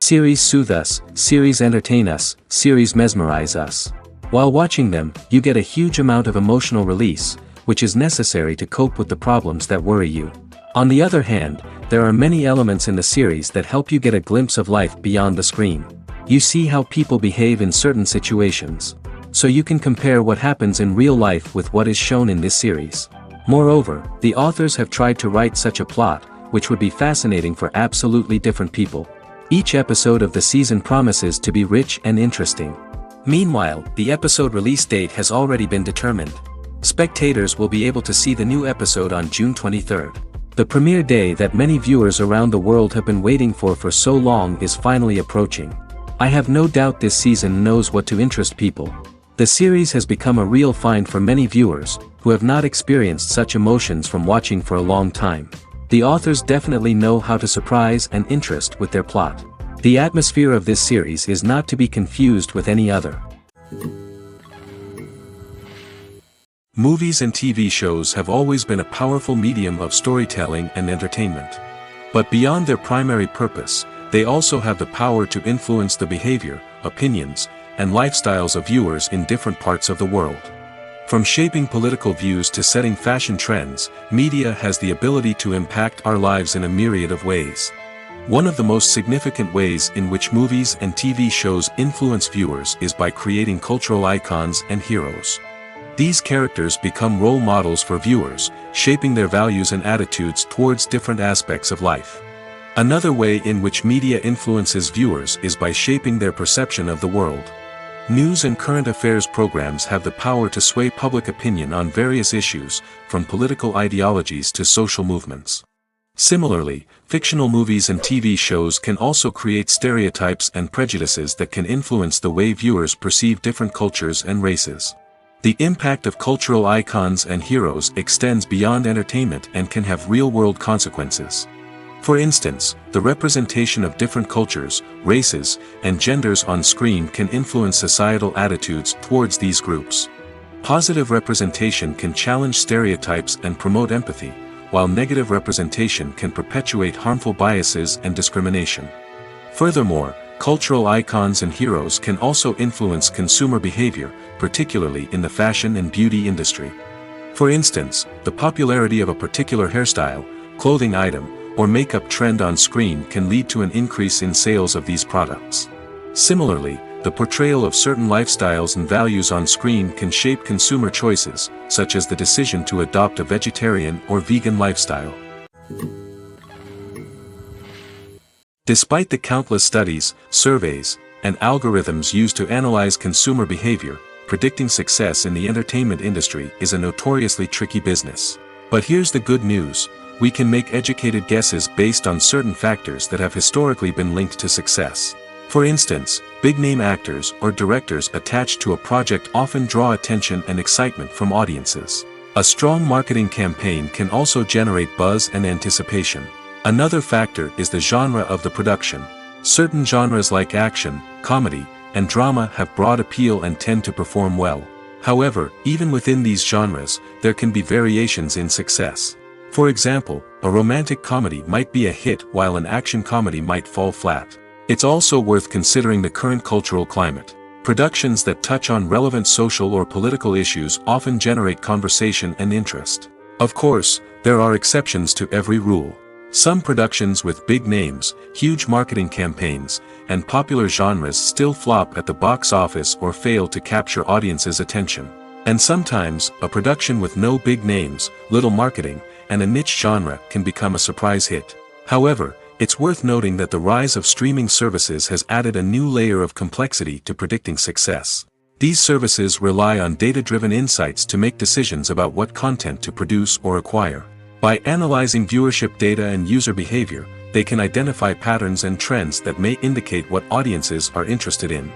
Series soothe us, series entertain us, series mesmerize us. While watching them, you get a huge amount of emotional release, which is necessary to cope with the problems that worry you. On the other hand, there are many elements in the series that help you get a glimpse of life beyond the screen. You see how people behave in certain situations. So you can compare what happens in real life with what is shown in this series. Moreover, the authors have tried to write such a plot, which would be fascinating for absolutely different people. Each episode of the season promises to be rich and interesting. Meanwhile, the episode release date has already been determined. Spectators will be able to see the new episode on June 23rd. The premiere day that many viewers around the world have been waiting for so long is finally approaching. I have no doubt this season knows what to interest people. The series has become a real find for many viewers, who have not experienced such emotions from watching for a long time. The authors definitely know how to surprise and interest with their plot. The atmosphere of this series is not to be confused with any other. Movies and TV shows have always been a powerful medium of storytelling and entertainment. But beyond their primary purpose, they also have the power to influence the behavior, opinions, and lifestyles of viewers in different parts of the world. From shaping political views to setting fashion trends, media has the ability to impact our lives in a myriad of ways. One of the most significant ways in which movies and TV shows influence viewers is by creating cultural icons and heroes. These characters become role models for viewers, shaping their values and attitudes towards different aspects of life. Another way in which media influences viewers is by shaping their perception of the world. News and current affairs programs have the power to sway public opinion on various issues, from political ideologies to social movements. Similarly, fictional movies and TV shows can also create stereotypes and prejudices that can influence the way viewers perceive different cultures and races. The impact of cultural icons and heroes extends beyond entertainment and can have real-world consequences. For instance, the representation of different cultures, races, and genders on screen can influence societal attitudes towards these groups. Positive representation can challenge stereotypes and promote empathy, while negative representation can perpetuate harmful biases and discrimination. Furthermore, cultural icons and heroes can also influence consumer behavior, particularly in the fashion and beauty industry. For instance, the popularity of a particular hairstyle, clothing item, or makeup trend on screen can lead to an increase in sales of these products. Similarly, the portrayal of certain lifestyles and values on screen can shape consumer choices, such as the decision to adopt a vegetarian or vegan lifestyle. Despite the countless studies, surveys, and algorithms used to analyze consumer behavior, predicting success in the entertainment industry is a notoriously tricky business. But here's the good news: we can make educated guesses based on certain factors that have historically been linked to success. For instance, big-name actors or directors attached to a project often draw attention and excitement from audiences. A strong marketing campaign can also generate buzz and anticipation. Another factor is the genre of the production. Certain genres like action, comedy, and drama have broad appeal and tend to perform well. However, even within these genres, there can be variations in success. For example, a romantic comedy might be a hit while an action comedy might fall flat. It's also worth considering the current cultural climate. Productions that touch on relevant social or political issues often generate conversation and interest. Of course, there are exceptions to every rule. Some productions with big names, huge marketing campaigns, and popular genres still flop at the box office or fail to capture audiences' attention. And sometimes, a production with no big names, little marketing, and a niche genre can become a surprise hit. However, it's worth noting that the rise of streaming services has added a new layer of complexity to predicting success. These services rely on data-driven insights to make decisions about what content to produce or acquire. By analyzing viewership data and user behavior, they can identify patterns and trends that may indicate what audiences are interested in.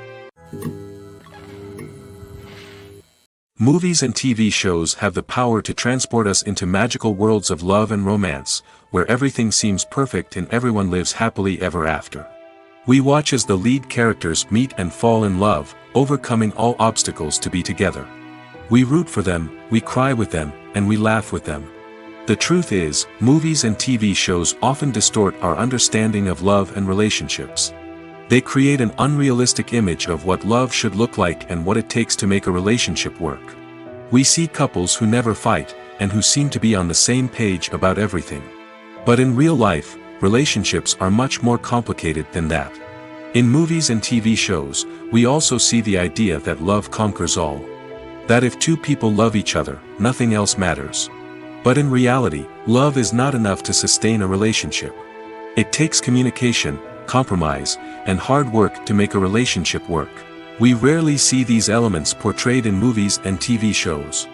Movies and TV shows have the power to transport us into magical worlds of love and romance, where everything seems perfect and everyone lives happily ever after. We watch as the lead characters meet and fall in love, overcoming all obstacles to be together. We root for them, we cry with them, and we laugh with them. The truth is, movies and TV shows often distort our understanding of love and relationships. They create an unrealistic image of what love should look like and what it takes to make a relationship work. We see couples who never fight, and who seem to be on the same page about everything. But in real life, relationships are much more complicated than that. In movies and TV shows, we also see the idea that love conquers all. That if two people love each other, nothing else matters. But in reality, love is not enough to sustain a relationship. It takes communication, compromise, and hard work to make a relationship work. We rarely see these elements portrayed in movies and TV shows.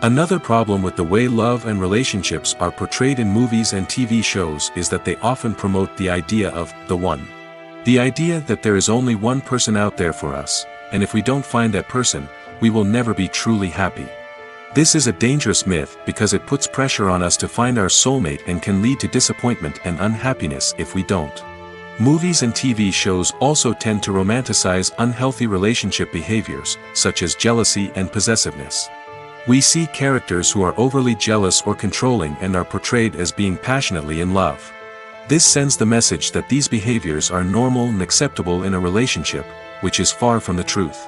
Another problem with the way love and relationships are portrayed in movies and TV shows is that they often promote the idea of the one. The idea that there is only one person out there for us, and if we don't find that person, we will never be truly happy. This is a dangerous myth because it puts pressure on us to find our soulmate and can lead to disappointment and unhappiness if we don't. Movies and TV shows also tend to romanticize unhealthy relationship behaviors, such as jealousy and possessiveness. We see characters who are overly jealous or controlling and are portrayed as being passionately in love. This sends the message that these behaviors are normal and acceptable in a relationship, which is far from the truth.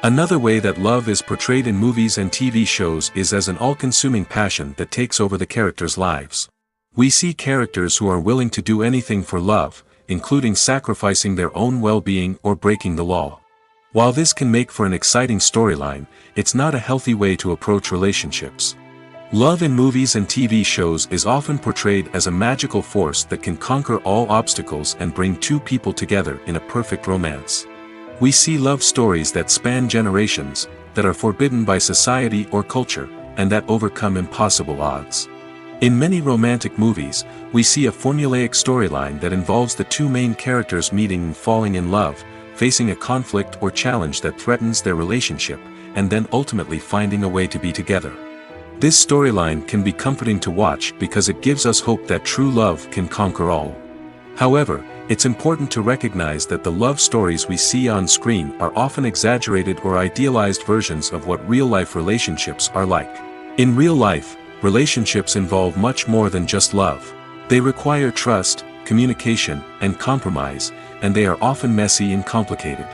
Another way that love is portrayed in movies and TV shows is as an all-consuming passion that takes over the characters' lives. We see characters who are willing to do anything for love, including sacrificing their own well-being or breaking the law. While this can make for an exciting storyline, it's not a healthy way to approach relationships. Love in movies and TV shows is often portrayed as a magical force that can conquer all obstacles and bring two people together in a perfect romance. We see love stories that span generations, that are forbidden by society or culture, and that overcome impossible odds. In many romantic movies, we see a formulaic storyline that involves the two main characters meeting and falling in love, facing a conflict or challenge that threatens their relationship, and then ultimately finding a way to be together. This storyline can be comforting to watch because it gives us hope that true love can conquer all. However, it's important to recognize that the love stories we see on screen are often exaggerated or idealized versions of what real-life relationships are like. In real life, relationships involve much more than just love. They require trust, communication, and compromise, and they are often messy and complicated.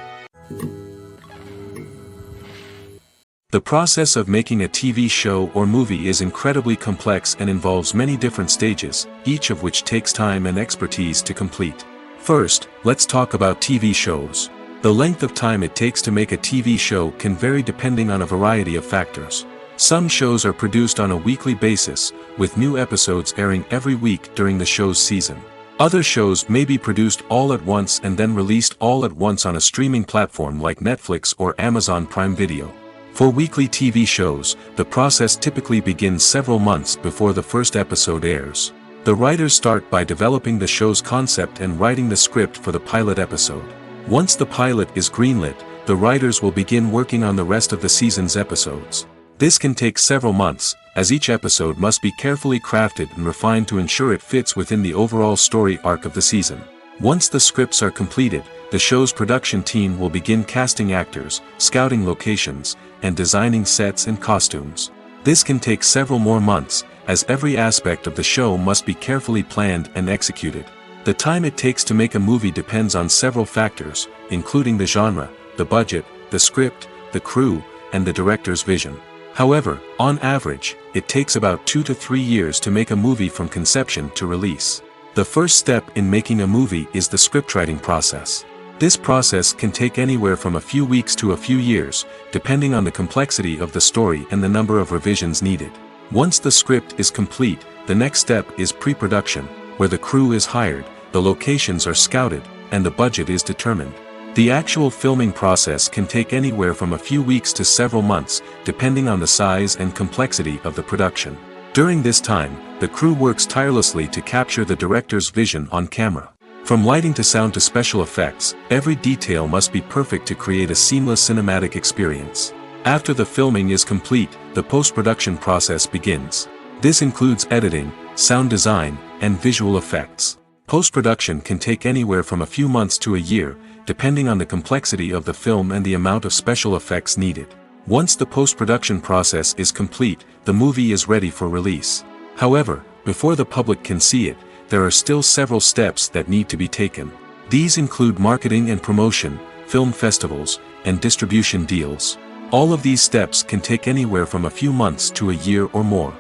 The process of making a TV show or movie is incredibly complex and involves many different stages, each of which takes time and expertise to complete. First, let's talk about TV shows. The length of time it takes to make a TV show can vary depending on a variety of factors. Some shows are produced on a weekly basis, with new episodes airing every week during the show's season. Other shows may be produced all at once and then released all at once on a streaming platform like Netflix or Amazon Prime Video. For weekly TV shows, the process typically begins several months before the first episode airs. The writers start by developing the show's concept and writing the script for the pilot episode. Once the pilot is greenlit, the writers will begin working on the rest of the season's episodes. This can take several months, as each episode must be carefully crafted and refined to ensure it fits within the overall story arc of the season. Once the scripts are completed, the show's production team will begin casting actors, scouting locations, and designing sets and costumes. This can take several more months, as every aspect of the show must be carefully planned and executed. The time it takes to make a movie depends on several factors, including the genre, the budget, the script, the crew, and the director's vision. However, on average, it takes about 2 to 3 years to make a movie from conception to release. The first step in making a movie is the scriptwriting process. This process can take anywhere from a few weeks to a few years, depending on the complexity of the story and the number of revisions needed. Once the script is complete, the next step is pre-production, where the crew is hired, the locations are scouted, and the budget is determined. The actual filming process can take anywhere from a few weeks to several months, depending on the size and complexity of the production. During this time, the crew works tirelessly to capture the director's vision on camera. From lighting to sound to special effects, every detail must be perfect to create a seamless cinematic experience. After the filming is complete, the post-production process begins. This includes editing, sound design, and visual effects. Post-production can take anywhere from a few months to a year, depending on the complexity of the film and the amount of special effects needed. Once the post-production process is complete, the movie is ready for release. However, before the public can see it, there are still several steps that need to be taken. These include marketing and promotion, film festivals, and distribution deals. All of these steps can take anywhere from a few months to a year or more.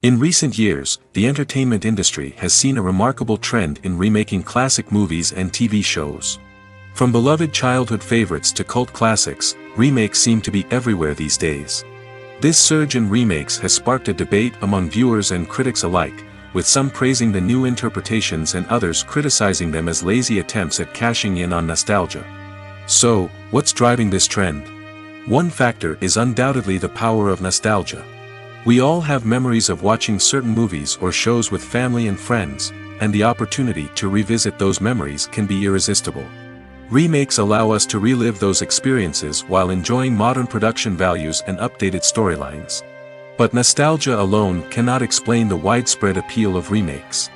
In recent years, the entertainment industry has seen a remarkable trend in remaking classic movies and TV shows. From beloved childhood favorites to cult classics, remakes seem to be everywhere these days. This surge in remakes has sparked a debate among viewers and critics alike, with some praising the new interpretations and others criticizing them as lazy attempts at cashing in on nostalgia. So, what's driving this trend? One factor is undoubtedly the power of nostalgia. We all have memories of watching certain movies or shows with family and friends, and the opportunity to revisit those memories can be irresistible. Remakes allow us to relive those experiences while enjoying modern production values and updated storylines. But nostalgia alone cannot explain the widespread appeal of remakes.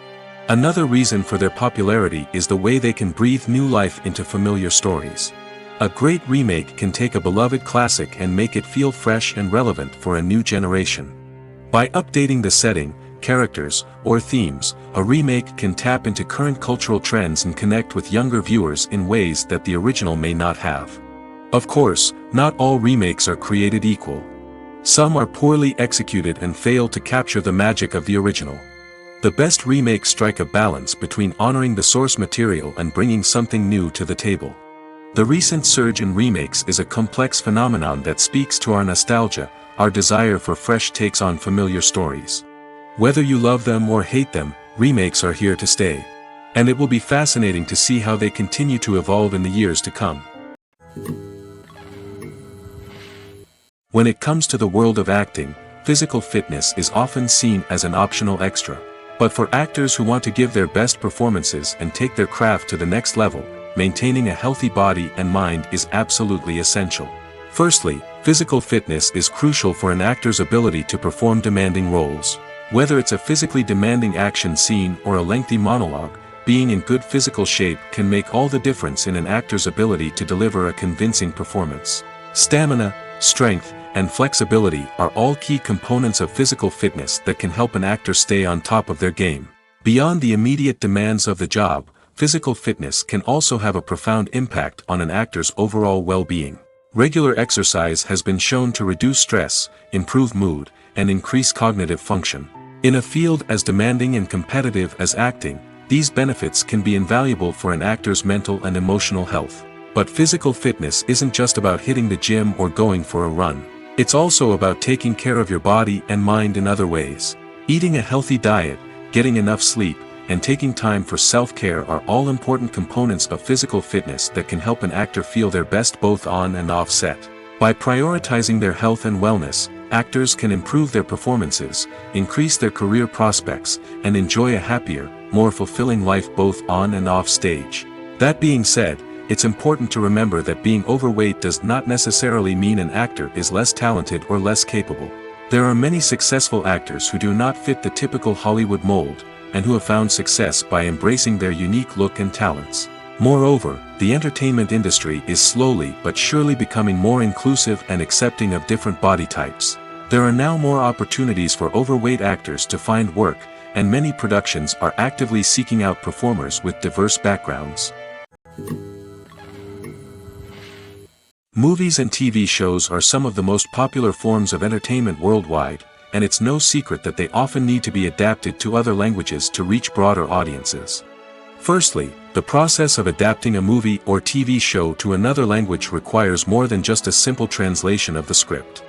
Another reason for their popularity is the way they can breathe new life into familiar stories. A great remake can take a beloved classic and make it feel fresh and relevant for a new generation. By updating the setting, characters, or themes, a remake can tap into current cultural trends and connect with younger viewers in ways that the original may not have. Of course, not all remakes are created equal. Some are poorly executed and fail to capture the magic of the original. The best remakes strike a balance between honoring the source material and bringing something new to the table. The recent surge in remakes is a complex phenomenon that speaks to our nostalgia, our desire for fresh takes on familiar stories. Whether you love them or hate them, remakes are here to stay. And it will be fascinating to see how they continue to evolve in the years to come. When it comes to the world of acting, physical fitness is often seen as an optional extra. But for actors who want to give their best performances and take their craft to the next level, maintaining a healthy body and mind is absolutely essential. Firstly, physical fitness is crucial for an actor's ability to perform demanding roles. Whether it's a physically demanding action scene or a lengthy monologue, being in good physical shape can make all the difference in an actor's ability to deliver a convincing performance. Stamina, strength, and flexibility are all key components of physical fitness that can help an actor stay on top of their game. Beyond the immediate demands of the job, physical fitness can also have a profound impact on an actor's overall well-being. Regular exercise has been shown to reduce stress, improve mood, and increase cognitive function. In a field as demanding and competitive as acting, these benefits can be invaluable for an actor's mental and emotional health. But physical fitness isn't just about hitting the gym or going for a run. It's also about taking care of your body and mind in other ways. Eating a healthy diet, getting enough sleep, and taking time for self-care are all important components of physical fitness that can help an actor feel their best both on and off set. By prioritizing their health and wellness, actors can improve their performances, increase their career prospects, and enjoy a happier, more fulfilling life both on and off stage. That being said, it's important to remember that being overweight does not necessarily mean an actor is less talented or less capable. There are many successful actors who do not fit the typical Hollywood mold, and who have found success by embracing their unique look and talents. Moreover, the entertainment industry is slowly but surely becoming more inclusive and accepting of different body types. There are now more opportunities for overweight actors to find work, and many productions are actively seeking out performers with diverse backgrounds. Movies and TV shows are some of the most popular forms of entertainment worldwide, and it's no secret that they often need to be adapted to other languages to reach broader audiences. Firstly, the process of adapting a movie or TV show to another language requires more than just a simple translation of the script.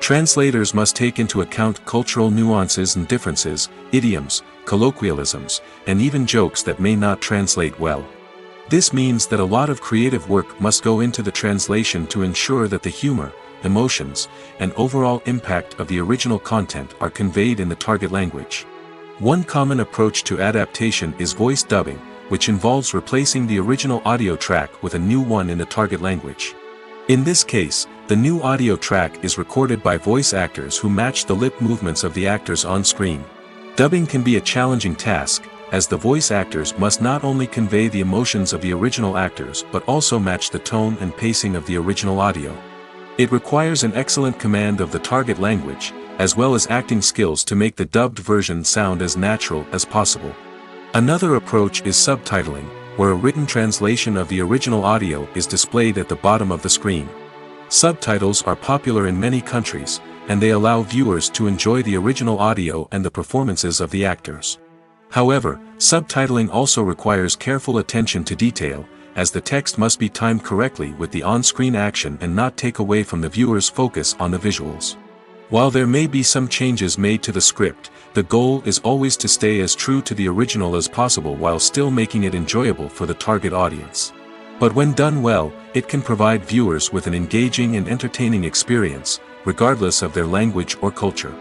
Translators must take into account cultural nuances and differences, idioms, colloquialisms, and even jokes that may not translate well. This means that a lot of creative work must go into the translation to ensure that the humor, emotions, and overall impact of the original content are conveyed in the target language. One common approach to adaptation is voice dubbing, which involves replacing the original audio track with a new one in the target language. In this case, the new audio track is recorded by voice actors who match the lip movements of the actors on screen. Dubbing can be a challenging task, as the voice actors must not only convey the emotions of the original actors but also match the tone and pacing of the original audio. It requires an excellent command of the target language, as well as acting skills to make the dubbed version sound as natural as possible. Another approach is subtitling, where a written translation of the original audio is displayed at the bottom of the screen. Subtitles are popular in many countries, and they allow viewers to enjoy the original audio and the performances of the actors. However, subtitling also requires careful attention to detail, as the text must be timed correctly with the on-screen action and not take away from the viewer's focus on the visuals. While there may be some changes made to the script, the goal is always to stay as true to the original as possible while still making it enjoyable for the target audience. But when done well, it can provide viewers with an engaging and entertaining experience, regardless of their language or culture.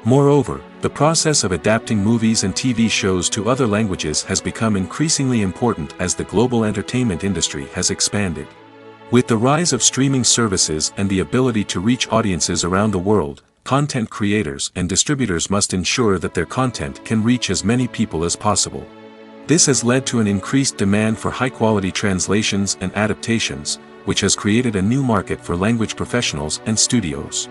Moreover, the process of adapting movies and TV shows to other languages has become increasingly important as the global entertainment industry has expanded. With the rise of streaming services and the ability to reach audiences around the world, content creators and distributors must ensure that their content can reach as many people as possible. This has led to an increased demand for high-quality translations and adaptations, which has created a new market for language professionals and studios.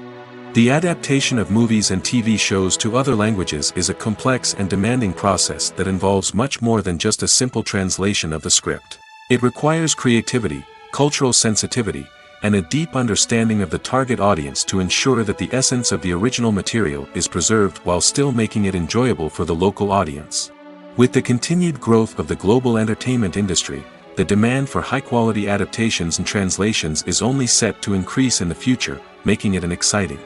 The adaptation of movies and TV shows to other languages is a complex and demanding process that involves much more than just a simple translation of the script. It requires creativity, cultural sensitivity, and a deep understanding of the target audience to ensure that the essence of the original material is preserved while still making it enjoyable for the local audience. With the continued growth of the global entertainment industry, the demand for high-quality adaptations and translations is only set to increase in the future, making it an exciting.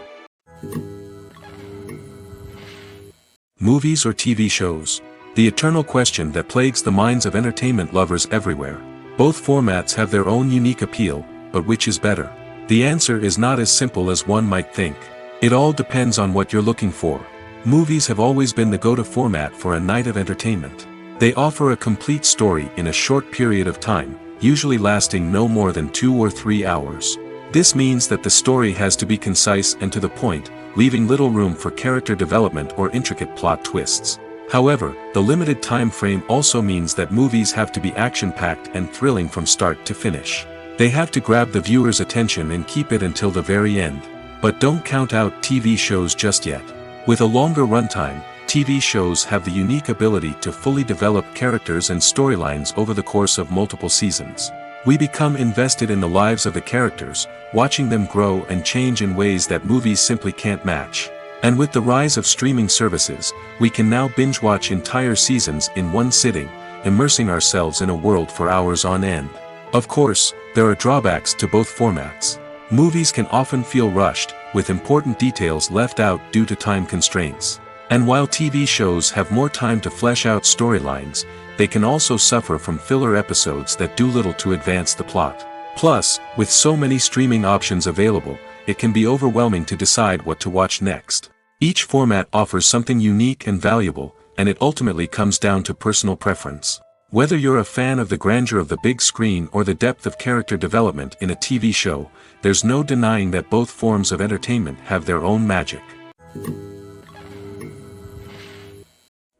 Movies or TV shows? The eternal question that plagues the minds of entertainment lovers everywhere. Both formats have their own unique appeal, but which is better? The answer is not as simple as one might think. It all depends on what you're looking for. Movies have always been the go-to format for a night of entertainment. They offer a complete story in a short period of time, usually lasting no more than 2 or 3 hours. This means that the story has to be concise and to the point, leaving little room for character development or intricate plot twists. However, the limited time frame also means that movies have to be action-packed and thrilling from start to finish. They have to grab the viewer's attention and keep it until the very end. But don't count out TV shows just yet. With a longer runtime, TV shows have the unique ability to fully develop characters and storylines over the course of multiple seasons. We become invested in the lives of the characters, watching them grow and change in ways that movies simply can't match. And with the rise of streaming services, we can now binge-watch entire seasons in one sitting, immersing ourselves in a world for hours on end. Of course, there are drawbacks to both formats. Movies can often feel rushed, with important details left out due to time constraints. And while TV shows have more time to flesh out storylines, they can also suffer from filler episodes that do little to advance the plot. Plus, with so many streaming options available, it can be overwhelming to decide what to watch next. Each format offers something unique and valuable, and it ultimately comes down to personal preference. Whether you're a fan of the grandeur of the big screen or the depth of character development in a TV show, there's no denying that both forms of entertainment have their own magic.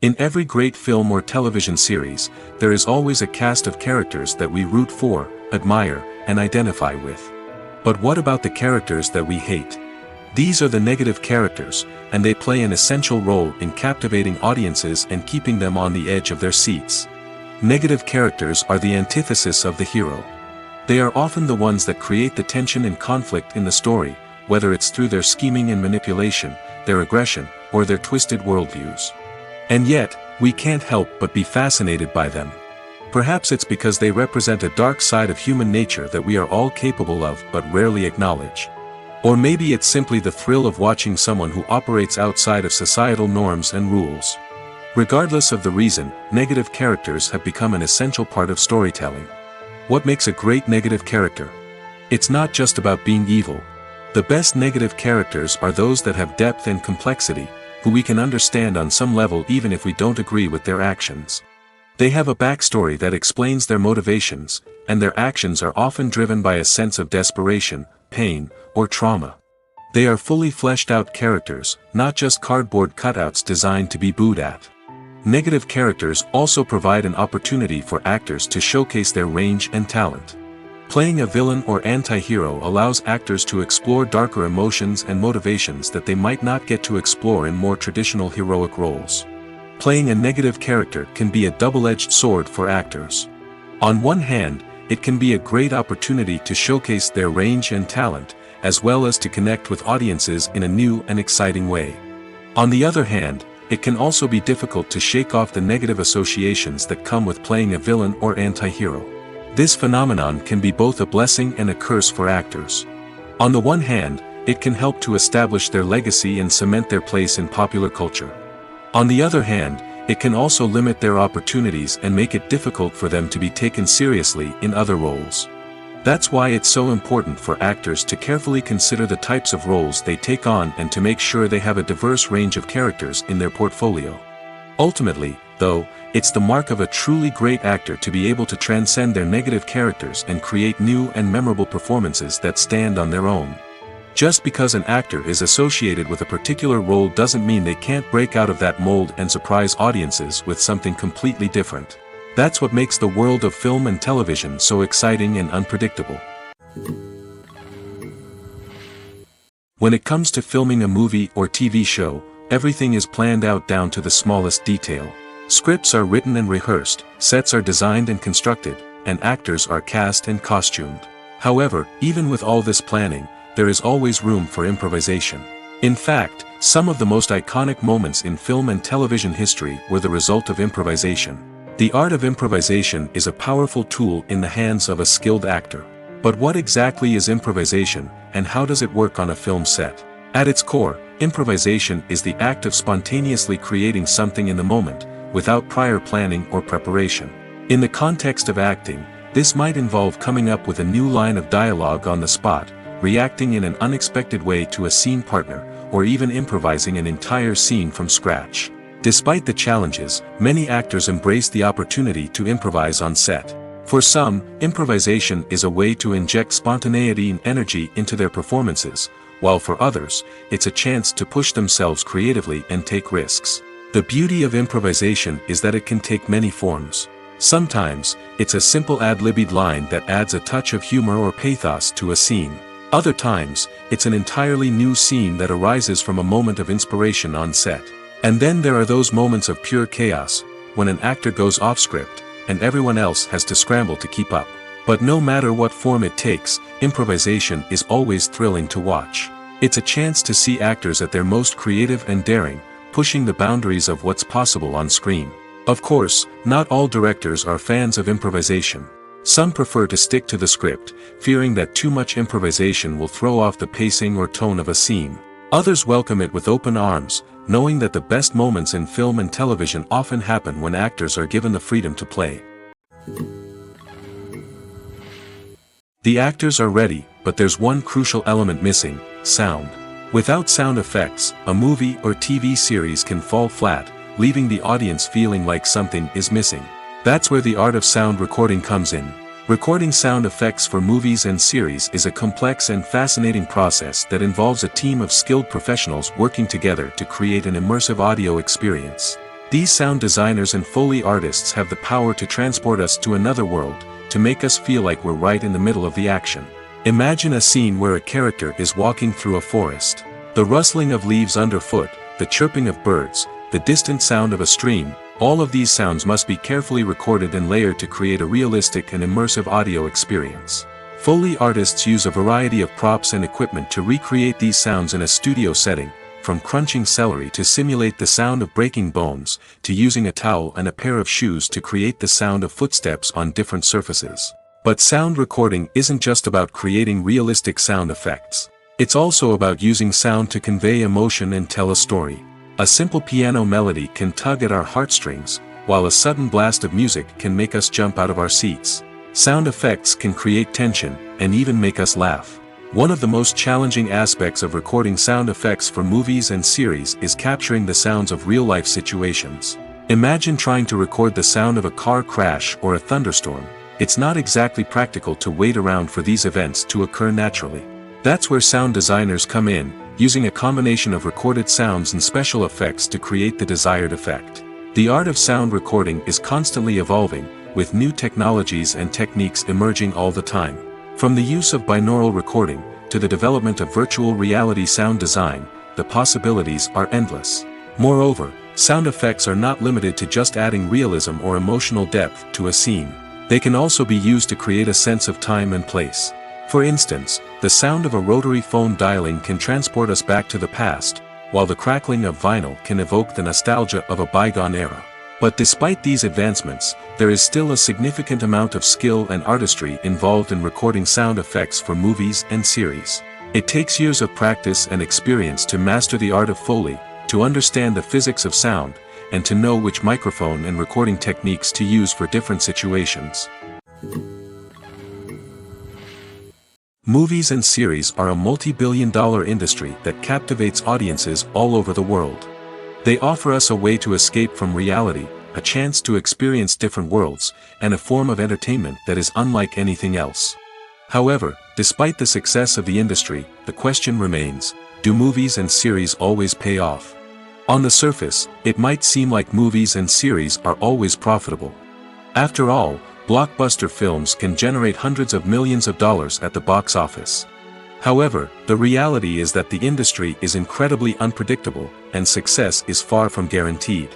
In every great film or television series, there is always a cast of characters that we root for, admire, and identify with. But what about the characters that we hate? These are the negative characters, and they play an essential role in captivating audiences and keeping them on the edge of their seats. Negative characters are the antithesis of the hero. They are often the ones that create the tension and conflict in the story, whether it's through their scheming and manipulation, their aggression, or their twisted worldviews. And yet, we can't help but be fascinated by them. Perhaps it's because they represent a dark side of human nature that we are all capable of but rarely acknowledge. Or maybe it's simply the thrill of watching someone who operates outside of societal norms and rules. Regardless of the reason, negative characters have become an essential part of storytelling. What makes a great negative character? It's not just about being evil. The best negative characters are those that have depth and complexity, who we can understand on some level even if we don't agree with their actions. They have a backstory that explains their motivations, and their actions are often driven by a sense of desperation, pain, or trauma. They are fully fleshed out characters, not just cardboard cutouts designed to be booed at. Negative characters also provide an opportunity for actors to showcase their range and talent. Playing a villain or anti-hero allows actors to explore darker emotions and motivations that they might not get to explore in more traditional heroic roles. playing a negative character can be a double-edged sword for actors. On one hand, it can be a great opportunity to showcase their range and talent, as well as to connect with audiences in a new and exciting way. On the other hand, it can also be difficult to shake off the negative associations that come with playing a villain or anti-hero. This phenomenon can be both a blessing and a curse for actors. On the one hand, it can help to establish their legacy and cement their place in popular culture. On the other hand, it can also limit their opportunities and make it difficult for them to be taken seriously in other roles. That's why it's so important for actors to carefully consider the types of roles they take on and to make sure they have a diverse range of characters in their portfolio. Ultimately, though, it's the mark of a truly great actor to be able to transcend their negative characters and create new and memorable performances that stand on their own. Just because an actor is associated with a particular role doesn't mean they can't break out of that mold and surprise audiences with something completely different. That's what makes the world of film and television so exciting and unpredictable. When it comes to filming a movie or TV show, everything is planned out down to the smallest detail. Scripts are written and rehearsed, sets are designed and constructed, and actors are cast and costumed. However, even with all this planning, there is always room for improvisation. In fact, some of the most iconic moments in film and television history were the result of improvisation. The art of improvisation is a powerful tool in the hands of a skilled actor. But what exactly is improvisation, and how does it work on a film set? At its core, improvisation is the act of spontaneously creating something in the moment, without prior planning or preparation. In the context of acting, this might involve coming up with a new line of dialogue on the spot, reacting in an unexpected way to a scene partner, or even improvising an entire scene from scratch. Despite the challenges, many actors embrace the opportunity to improvise on set. For some, improvisation is a way to inject spontaneity and energy into their performances, while for others, it's a chance to push themselves creatively and take risks. The beauty of improvisation is that it can take many forms. Sometimes, it's a simple ad-libbed line that adds a touch of humor or pathos to a scene. Other times, it's an entirely new scene that arises from a moment of inspiration on set. And then there are those moments of pure chaos, when an actor goes off script, and everyone else has to scramble to keep up. But no matter what form it takes, improvisation is always thrilling to watch. It's a chance to see actors at their most creative and daring, pushing the boundaries of what's possible on screen. Of course, not all directors are fans of improvisation. Some prefer to stick to the script, fearing that too much improvisation will throw off the pacing or tone of a scene. Others welcome it with open arms, knowing that the best moments in film and television often happen when actors are given the freedom to play. The actors are ready, but there's one crucial element missing: sound. Without sound effects, a movie or TV series can fall flat, leaving the audience feeling like something is missing. That's where the art of sound recording comes in. Recording sound effects for movies and series is a complex and fascinating process that involves a team of skilled professionals working together to create an immersive audio experience. These sound designers and Foley artists have the power to transport us to another world, to make us feel like we're right in the middle of the action. Imagine a scene where a character is walking through a forest. The rustling of leaves underfoot, the chirping of birds, the distant sound of a stream, all of these sounds must be carefully recorded and layered to create a realistic and immersive audio experience. Foley artists use a variety of props and equipment to recreate these sounds in a studio setting, from crunching celery to simulate the sound of breaking bones, to using a towel and a pair of shoes to create the sound of footsteps on different surfaces. But sound recording isn't just about creating realistic sound effects. It's also about using sound to convey emotion and tell a story. A simple piano melody can tug at our heartstrings, while a sudden blast of music can make us jump out of our seats. Sound effects can create tension, and even make us laugh. One of the most challenging aspects of recording sound effects for movies and series is capturing the sounds of real-life situations. Imagine trying to record the sound of a car crash or a thunderstorm. It's not exactly practical to wait around for these events to occur naturally. That's where sound designers come in, using a combination of recorded sounds and special effects to create the desired effect. The art of sound recording is constantly evolving, with new technologies and techniques emerging all the time. From the use of binaural recording, to the development of virtual reality sound design, the possibilities are endless. Moreover, Sound effects are not limited to just adding realism or emotional depth to a scene. They can also be used to create a sense of time and place. For instance, the sound of a rotary phone dialing can transport us back to the past, while the crackling of vinyl can evoke the nostalgia of a bygone era. But despite these advancements, there is still a significant amount of skill and artistry involved in recording sound effects for movies and series. It takes years of practice and experience to master the art of Foley, to understand the physics of sound, and to know which microphone and recording techniques to use for different situations. Movies and series are a multi-billion-dollar industry that captivates audiences all over the world. They offer us a way to escape from reality, a chance to experience different worlds, and a form of entertainment that is unlike anything else. However, despite the success of the industry, the question remains, do movies and series always pay off? On the surface, it might seem like movies and series are always profitable. After all, blockbuster films can generate hundreds of millions of dollars at the box office. However, the reality is that the industry is incredibly unpredictable, and success is far from guaranteed.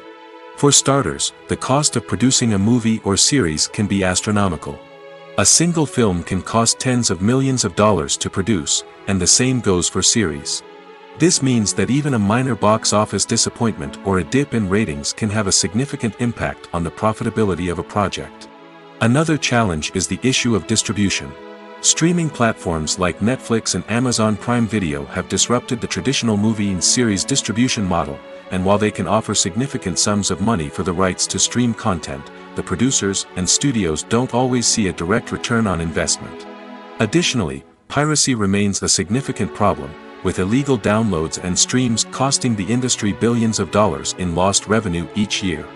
For starters, the cost of producing a movie or series can be astronomical. A single film can cost tens of millions of dollars to produce, and the same goes for series. This means that even a minor box office disappointment or a dip in ratings can have a significant impact on the profitability of a project. Another challenge is the issue of distribution. Streaming platforms like Netflix and Amazon Prime Video have disrupted the traditional movie and series distribution model, and while they can offer significant sums of money for the rights to stream content, the producers and studios don't always see a direct return on investment. Additionally, piracy remains a significant problem, with illegal downloads and streams costing the industry billions of dollars in lost revenue each year.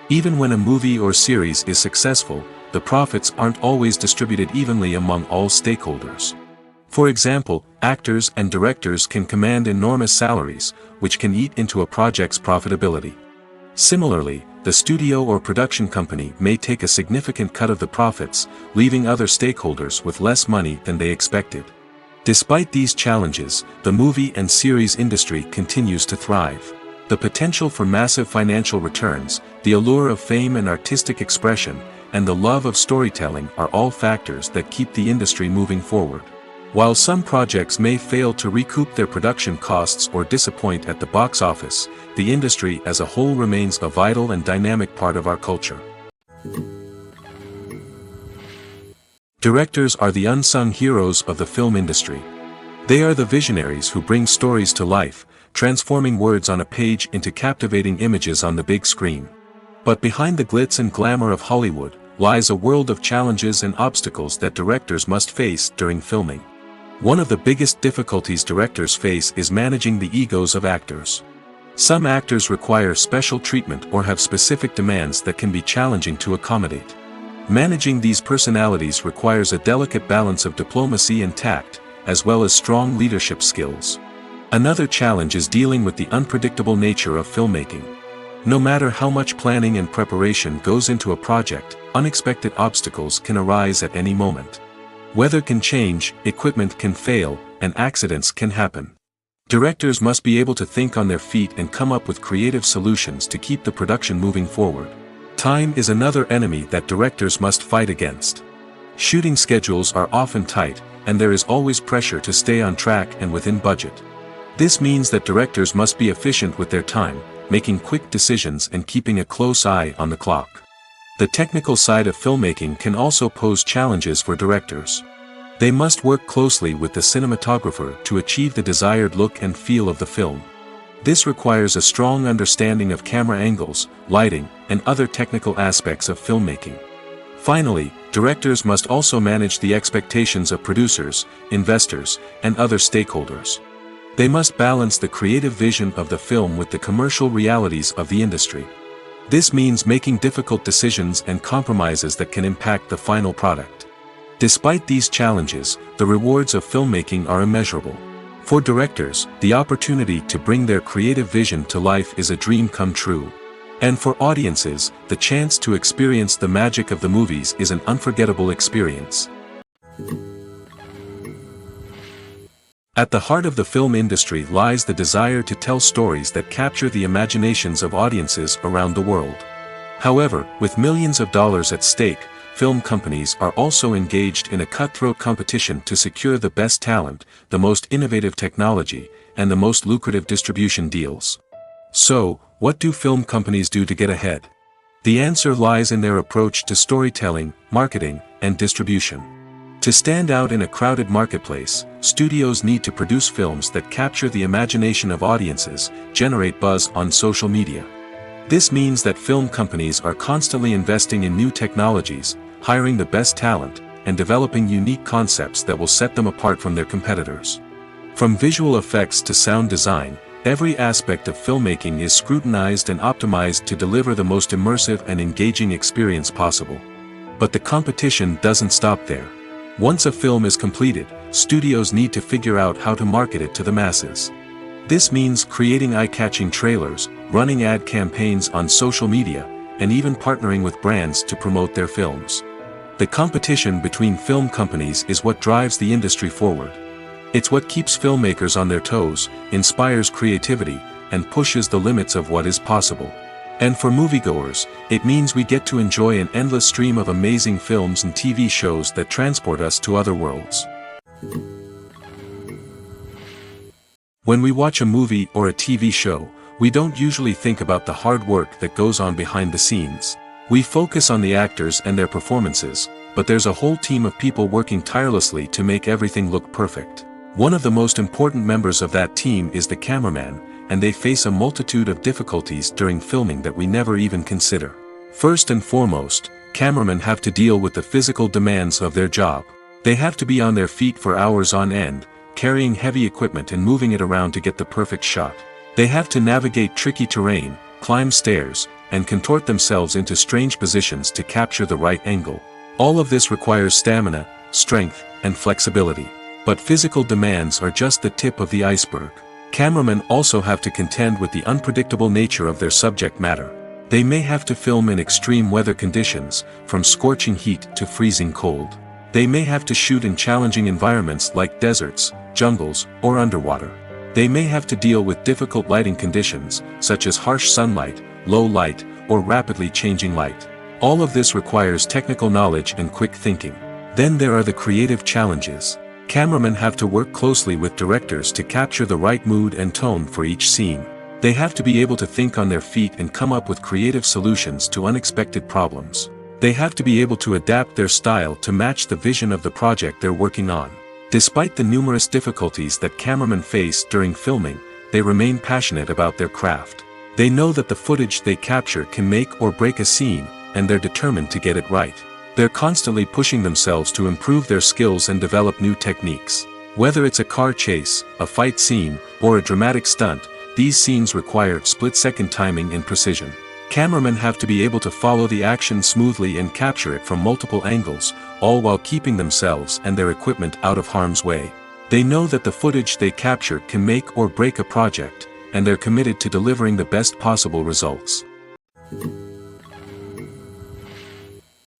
Even when a movie or series is successful, the profits aren't always distributed evenly among all stakeholders. For example, actors and directors can command enormous salaries, which can eat into a project's profitability. Similarly, the studio or production company may take a significant cut of the profits, leaving other stakeholders with less money than they expected. Despite these challenges, the movie and series industry continues to thrive. The potential for massive financial returns, the allure of fame and artistic expression, and the love of storytelling are all factors that keep the industry moving forward. While some projects may fail to recoup their production costs or disappoint at the box office, the industry as a whole remains a vital and dynamic part of our culture. Directors are the unsung heroes of the film industry. They are the visionaries who bring stories to life, transforming words on a page into captivating images on the big screen. But behind the glitz and glamour of Hollywood, lies a world of challenges and obstacles that directors must face during filming. One of the biggest difficulties directors face is managing the egos of actors. Some actors require special treatment or have specific demands that can be challenging to accommodate. Managing these personalities requires a delicate balance of diplomacy and tact, as well as strong leadership skills. Another challenge is dealing with the unpredictable nature of filmmaking. No matter how much planning and preparation goes into a project, unexpected obstacles can arise at any moment. Weather can change, equipment can fail, and accidents can happen. Directors must be able to think on their feet and come up with creative solutions to keep the production moving forward. Time is another enemy that directors must fight against. Shooting schedules are often tight, and there is always pressure to stay on track and within budget. This means that directors must be efficient with their time, making quick decisions and keeping a close eye on the clock. The technical side of filmmaking can also pose challenges for directors. They must work closely with the cinematographer to achieve the desired look and feel of the film. This requires a strong understanding of camera angles, lighting, and other technical aspects of filmmaking. Finally, directors must also manage the expectations of producers, investors, and other stakeholders. They must balance the creative vision of the film with the commercial realities of the industry. This means making difficult decisions and compromises that can impact the final product. Despite these challenges, the rewards of filmmaking are immeasurable. For directors, the opportunity to bring their creative vision to life is a dream come true. And for audiences, the chance to experience the magic of the movies is an unforgettable experience. At the heart of the film industry lies the desire to tell stories that capture the imaginations of audiences around the world. However, with millions of dollars at stake, film companies are also engaged in a cutthroat competition to secure the best talent, the most innovative technology, and the most lucrative distribution deals. So, what do film companies do to get ahead? The answer lies in their approach to storytelling, marketing, and distribution. To stand out in a crowded marketplace, studios need to produce films that capture the imagination of audiences, generate buzz on social media. This means that film companies are constantly investing in new technologies, hiring the best talent, and developing unique concepts that will set them apart from their competitors. From visual effects to sound design, every aspect of filmmaking is scrutinized and optimized to deliver the most immersive and engaging experience possible. But the competition doesn't stop there. Once a film is completed, studios need to figure out how to market it to the masses. This means creating eye-catching trailers, running ad campaigns on social media, and even partnering with brands to promote their films. The competition between film companies is what drives the industry forward. It's what keeps filmmakers on their toes, inspires creativity, and pushes the limits of what is possible. And for moviegoers, it means we get to enjoy an endless stream of amazing films and TV shows that transport us to other worlds. When we watch a movie or a TV show, we don't usually think about the hard work that goes on behind the scenes. We focus on the actors and their performances, but there's a whole team of people working tirelessly to make everything look perfect. One of the most important members of that team is the cameraman, and they face a multitude of difficulties during filming that we never even consider. First and foremost, cameramen have to deal with the physical demands of their job. They have to be on their feet for hours on end, carrying heavy equipment and moving it around to get the perfect shot. They have to navigate tricky terrain, climb stairs, and contort themselves into strange positions to capture the right angle. All of this requires stamina, strength, and flexibility. But physical demands are just the tip of the iceberg. Cameramen also have to contend with the unpredictable nature of their subject matter. They may have to film in extreme weather conditions, from scorching heat to freezing cold. They may have to shoot in challenging environments like deserts, jungles, or underwater. They may have to deal with difficult lighting conditions, such as harsh sunlight, low light, or rapidly changing light. All of this requires technical knowledge and quick thinking. Then there are the creative challenges. Cameramen have to work closely with directors to capture the right mood and tone for each scene. They have to be able to think on their feet and come up with creative solutions to unexpected problems. They have to be able to adapt their style to match the vision of the project they're working on. Despite the numerous difficulties that cameramen face during filming, they remain passionate about their craft. They know that the footage they capture can make or break a scene, and they're determined to get it right. They're constantly pushing themselves to improve their skills and develop new techniques. Whether it's a car chase, a fight scene, or a dramatic stunt, these scenes require split-second timing and precision. Cameramen have to be able to follow the action smoothly and capture it from multiple angles, all while keeping themselves and their equipment out of harm's way. They know that the footage they capture can make or break a project, and they're committed to delivering the best possible results.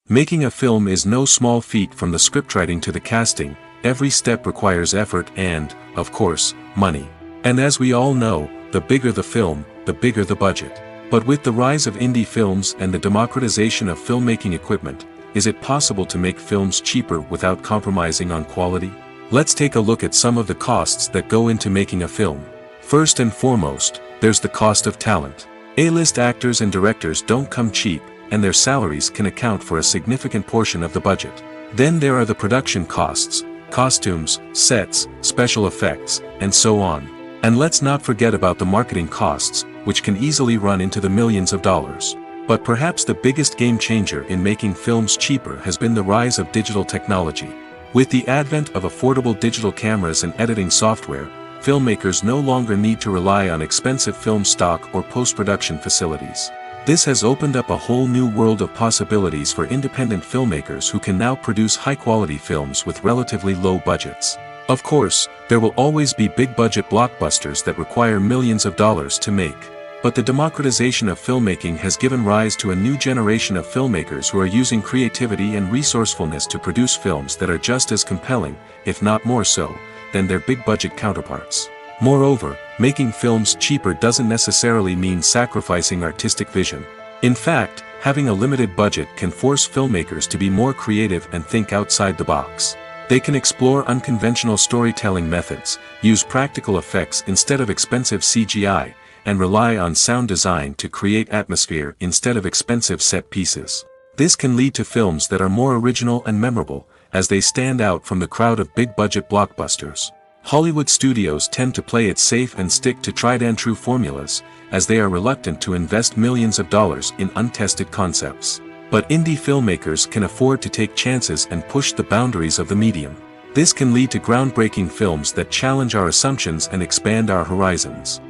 Making a film is no small feat. From the scriptwriting to the casting, every step requires effort and, of course, money. And as we all know, the bigger the film, the bigger the budget. But with the rise of indie films and the democratization of filmmaking equipment, is it possible to make films cheaper without compromising on quality? Let's take a look at some of the costs that go into making a film. First and foremost, there's the cost of talent. A-list actors and directors don't come cheap, and their salaries can account for a significant portion of the budget. Then there are the production costs, costumes, sets, special effects, and so on. And let's not forget about the marketing costs, which can easily run into the millions of dollars. But perhaps the biggest game changer in making films cheaper has been the rise of digital technology. With the advent of affordable digital cameras and editing software, filmmakers no longer need to rely on expensive film stock or post-production facilities. This has opened up a whole new world of possibilities for independent filmmakers who can now produce high-quality films with relatively low budgets. Of course, there will always be big-budget blockbusters that require millions of dollars to make. But the democratization of filmmaking has given rise to a new generation of filmmakers who are using creativity and resourcefulness to produce films that are just as compelling, if not more so, than their big-budget counterparts. Moreover, making films cheaper doesn't necessarily mean sacrificing artistic vision. In fact, having a limited budget can force filmmakers to be more creative and think outside the box. They can explore unconventional storytelling methods, use practical effects instead of expensive CGI, and rely on sound design to create atmosphere instead of expensive set pieces. This can lead to films that are more original and memorable, as they stand out from the crowd of big-budget blockbusters. Hollywood studios tend to play it safe and stick to tried-and-true formulas, as they are reluctant to invest millions of dollars in untested concepts. But indie filmmakers can afford to take chances and push the boundaries of the medium. This can lead to groundbreaking films that challenge our assumptions and expand our horizons.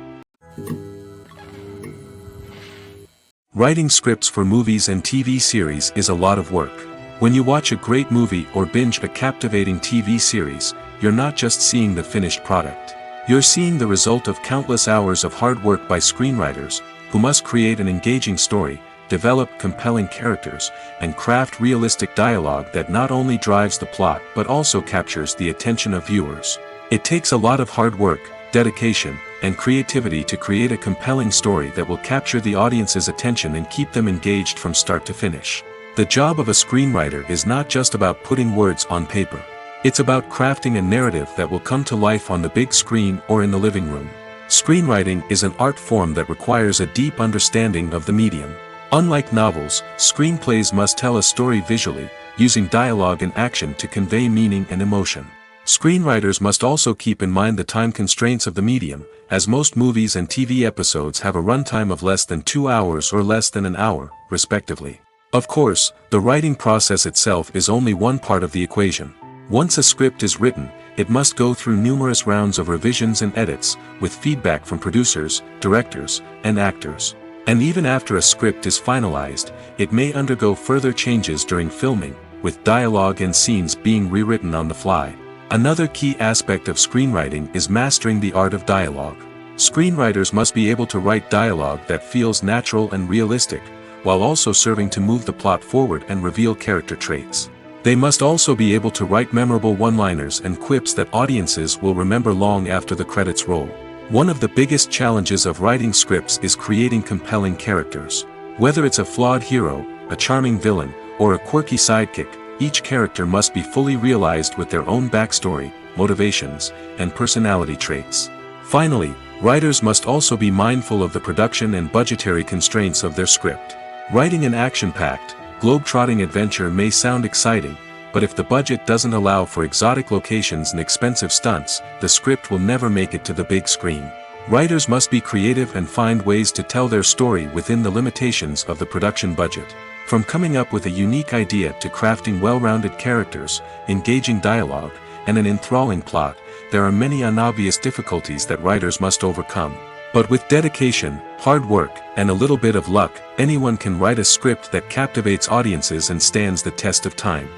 Writing scripts for movies and TV series is a lot of work. When you watch a great movie or binge a captivating TV series, you're not just seeing the finished product. You're seeing the result of countless hours of hard work by screenwriters, who must create an engaging story, develop compelling characters, and craft realistic dialogue that not only drives the plot but also captures the attention of viewers. It takes a lot of hard work, dedication, and creativity to create a compelling story that will capture the audience's attention and keep them engaged from start to finish. The job of a screenwriter is not just about putting words on paper. It's about crafting a narrative that will come to life on the big screen or in the living room. Screenwriting is an art form that requires a deep understanding of the medium. Unlike novels, screenplays must tell a story visually, using dialogue and action to convey meaning and emotion. Screenwriters must also keep in mind the time constraints of the medium, as most movies and TV episodes have a runtime of less than 2 hours or less than an hour, respectively. Of course, the writing process itself is only one part of the equation. Once a script is written, it must go through numerous rounds of revisions and edits, with feedback from producers, directors, and actors. And even after a script is finalized, it may undergo further changes during filming, with dialogue and scenes being rewritten on the fly. Another key aspect of screenwriting is mastering the art of dialogue. Screenwriters must be able to write dialogue that feels natural and realistic, while also serving to move the plot forward and reveal character traits. They must also be able to write memorable one-liners and quips that audiences will remember long after the credits roll. One of the biggest challenges of writing scripts is creating compelling characters. Whether it's a flawed hero, a charming villain, or a quirky sidekick, each character must be fully realized with their own backstory, motivations, and personality traits. Finally, writers must also be mindful of the production and budgetary constraints of their script. Writing an action-packed, globe-trotting adventure may sound exciting, but if the budget doesn't allow for exotic locations and expensive stunts, the script will never make it to the big screen. Writers must be creative and find ways to tell their story within the limitations of the production budget. From coming up with a unique idea to crafting well-rounded characters, engaging dialogue, and an enthralling plot, there are many unobvious difficulties that writers must overcome. But with dedication, hard work, and a little bit of luck, anyone can write a script that captivates audiences and stands the test of time.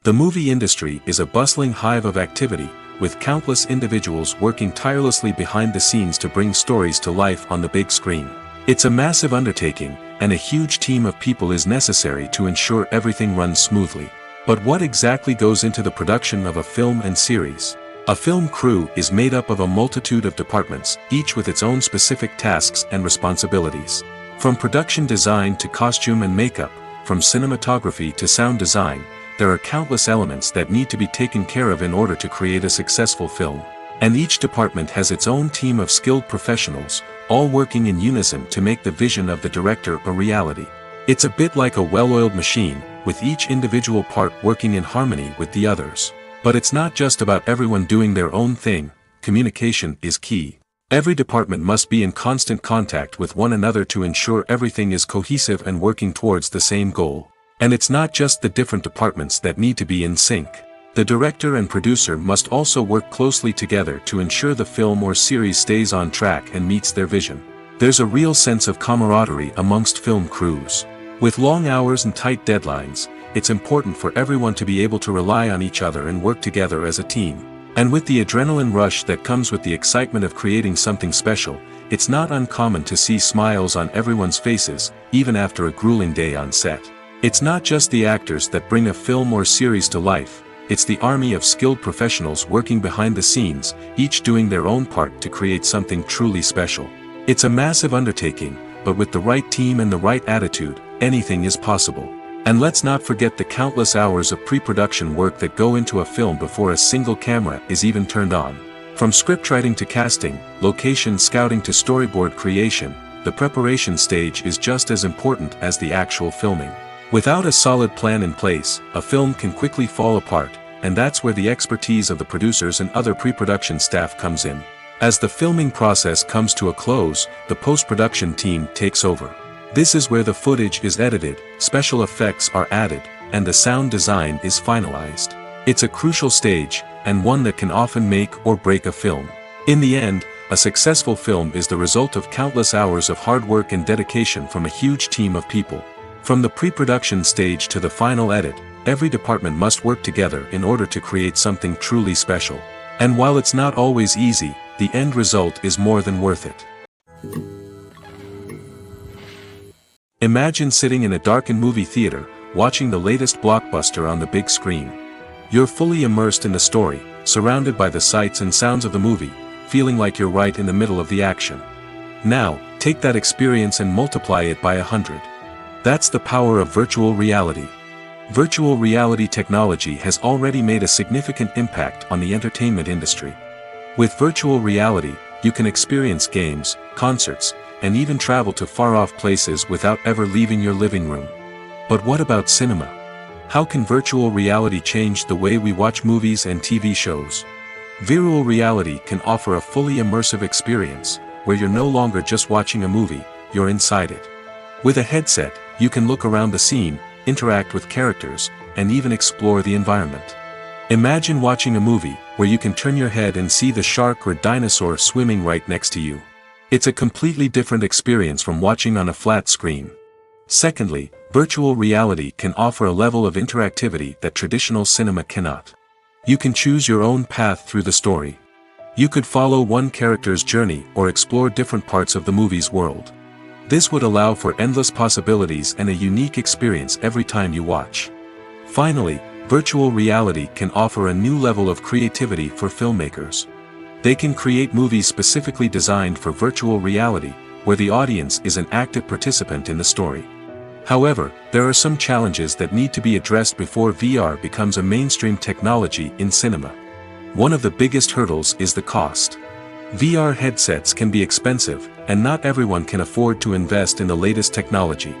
The movie industry is a bustling hive of activity, with countless individuals working tirelessly behind the scenes to bring stories to life on the big screen. It's a massive undertaking, and a huge team of people is necessary to ensure everything runs smoothly. But what exactly goes into the production of a film and series? A film crew is made up of a multitude of departments, each with its own specific tasks and responsibilities. From production design to costume and makeup, from cinematography to sound design, there are countless elements that need to be taken care of in order to create a successful film. And each department has its own team of skilled professionals, all working in unison to make the vision of the director a reality. It's a bit like a well-oiled machine, with each individual part working in harmony with the others. But it's not just about everyone doing their own thing. Communication is key. Every department must be in constant contact with one another to ensure everything is cohesive and working towards the same goal. And it's not just the different departments that need to be in sync. The director and producer must also work closely together to ensure the film or series stays on track and meets their vision. There's a real sense of camaraderie amongst film crews. With long hours and tight deadlines, it's important for everyone to be able to rely on each other and work together as a team. And with the adrenaline rush that comes with the excitement of creating something special, it's not uncommon to see smiles on everyone's faces, even after a grueling day on set. It's not just the actors that bring a film or series to life, it's the army of skilled professionals working behind the scenes, each doing their own part to create something truly special. It's a massive undertaking, but with the right team and the right attitude, anything is possible. And let's not forget the countless hours of pre-production work that go into a film before a single camera is even turned on. From scriptwriting to casting, location scouting to storyboard creation, the preparation stage is just as important as the actual filming. Without a solid plan in place, a film can quickly fall apart, and that's where the expertise of the producers and other pre-production staff comes in. As the filming process comes to a close, the post-production team takes over. This is where the footage is edited, special effects are added, and the sound design is finalized. It's a crucial stage, and one that can often make or break a film. In the end, a successful film is the result of countless hours of hard work and dedication from a huge team of people. From the pre-production stage to the final edit, every department must work together in order to create something truly special. And while it's not always easy, the end result is more than worth it. Imagine sitting in a darkened movie theater, watching the latest blockbuster on the big screen. You're fully immersed in the story, surrounded by the sights and sounds of the movie, feeling like you're right in the middle of the action. Now, take that experience and multiply it by 100. That's the power of virtual reality. Virtual reality technology has already made a significant impact on the entertainment industry. With virtual reality, you can experience games, concerts, and even travel to far-off places without ever leaving your living room. But what about cinema? How can virtual reality change the way we watch movies and TV shows? Virtual reality can offer a fully immersive experience, where you're no longer just watching a movie, you're inside it. With a headset, you can look around the scene, interact with characters, and even explore the environment. Imagine watching a movie, where you can turn your head and see the shark or dinosaur swimming right next to you. It's a completely different experience from watching on a flat screen. Secondly, virtual reality can offer a level of interactivity that traditional cinema cannot. You can choose your own path through the story. You could follow one character's journey or explore different parts of the movie's world. This would allow for endless possibilities and a unique experience every time you watch. Finally, virtual reality can offer a new level of creativity for filmmakers. They can create movies specifically designed for virtual reality, where the audience is an active participant in the story. However, there are some challenges that need to be addressed before VR becomes a mainstream technology in cinema. One of the biggest hurdles is the cost. VR headsets can be expensive, and not everyone can afford to invest in the latest technology.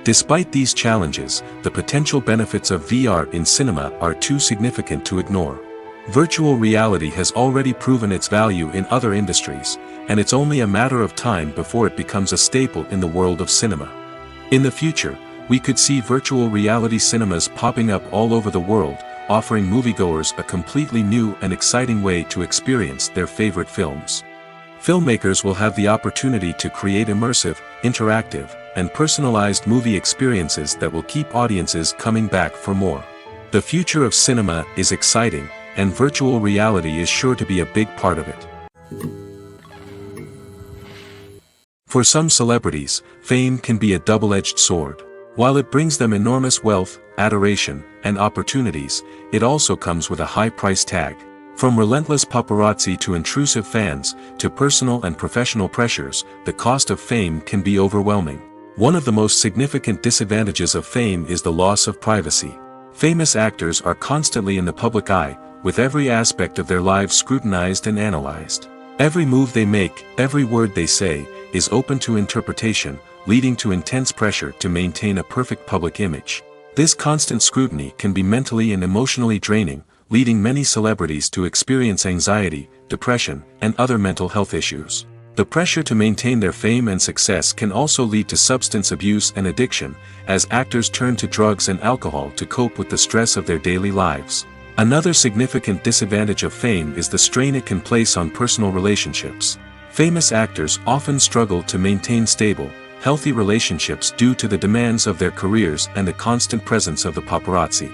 Despite these challenges, the potential benefits of VR in cinema are too significant to ignore. Virtual reality has already proven its value in other industries, and it's only a matter of time before it becomes a staple in the world of cinema. In the future, we could see virtual reality cinemas popping up all over the world, offering moviegoers a completely new and exciting way to experience their favorite films. Filmmakers will have the opportunity to create immersive, interactive, and personalized movie experiences that will keep audiences coming back for more. The future of cinema is exciting, and virtual reality is sure to be a big part of it. For some celebrities, fame can be a double-edged sword. While it brings them enormous wealth, adoration, and opportunities, it also comes with a high price tag. From relentless paparazzi to intrusive fans, to personal and professional pressures, the cost of fame can be overwhelming. One of the most significant disadvantages of fame is the loss of privacy. Famous actors are constantly in the public eye, with every aspect of their lives scrutinized and analyzed. Every move they make, every word they say, is open to interpretation, leading to intense pressure to maintain a perfect public image. This constant scrutiny can be mentally and emotionally draining, leading many celebrities to experience anxiety, depression, and other mental health issues. The pressure to maintain their fame and success can also lead to substance abuse and addiction, as actors turn to drugs and alcohol to cope with the stress of their daily lives. Another significant disadvantage of fame is the strain it can place on personal relationships. Famous actors often struggle to maintain stable, healthy relationships due to the demands of their careers and the constant presence of the paparazzi.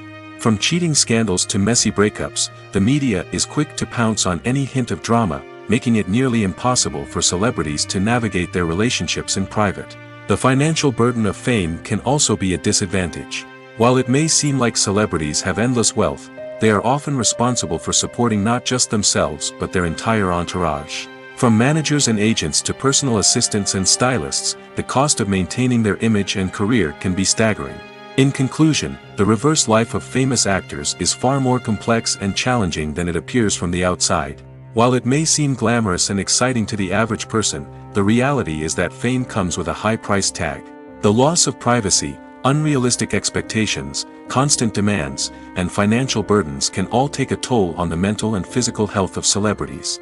From cheating scandals to messy breakups, the media is quick to pounce on any hint of drama, making it nearly impossible for celebrities to navigate their relationships in private. The financial burden of fame can also be a disadvantage. While it may seem like celebrities have endless wealth, they are often responsible for supporting not just themselves but their entire entourage. From managers and agents to personal assistants and stylists, the cost of maintaining their image and career can be staggering. In conclusion, the reverse life of famous actors is far more complex and challenging than it appears from the outside. While it may seem glamorous and exciting to the average person, the reality is that fame comes with a high price tag. The loss of privacy, unrealistic expectations, constant demands, and financial burdens can all take a toll on the mental and physical health of celebrities.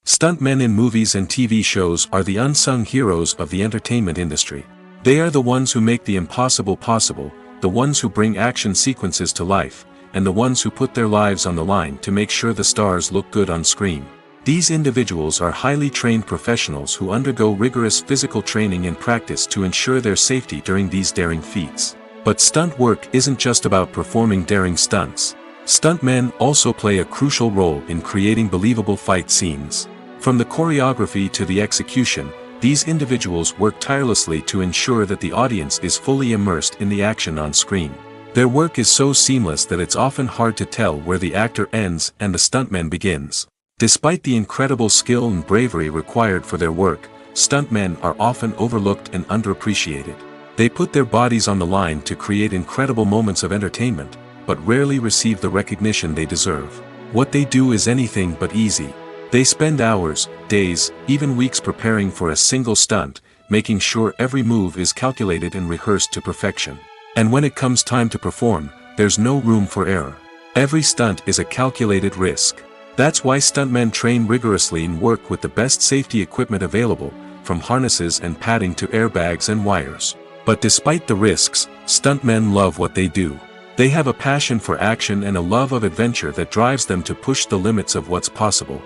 Stuntmen in movies and TV shows are the unsung heroes of the entertainment industry. They are the ones who make the impossible possible, the ones who bring action sequences to life, and the ones who put their lives on the line to make sure the stars look good on screen. These individuals are highly trained professionals who undergo rigorous physical training and practice to ensure their safety during these daring feats. But stunt work isn't just about performing daring stunts. Stuntmen also play a crucial role in creating believable fight scenes. From the choreography to the execution, these individuals work tirelessly to ensure that the audience is fully immersed in the action on screen. Their work is so seamless that it's often hard to tell where the actor ends and the stuntman begins. Despite the incredible skill and bravery required for their work, stuntmen are often overlooked and underappreciated. They put their bodies on the line to create incredible moments of entertainment, but rarely receive the recognition they deserve. What they do is anything but easy. They spend hours, days, even weeks preparing for a single stunt, making sure every move is calculated and rehearsed to perfection. And when it comes time to perform, there's no room for error. Every stunt is a calculated risk. That's why stuntmen train rigorously and work with the best safety equipment available, from harnesses and padding to airbags and wires. But despite the risks, stuntmen love what they do. They have a passion for action and a love of adventure that drives them to push the limits of what's possible.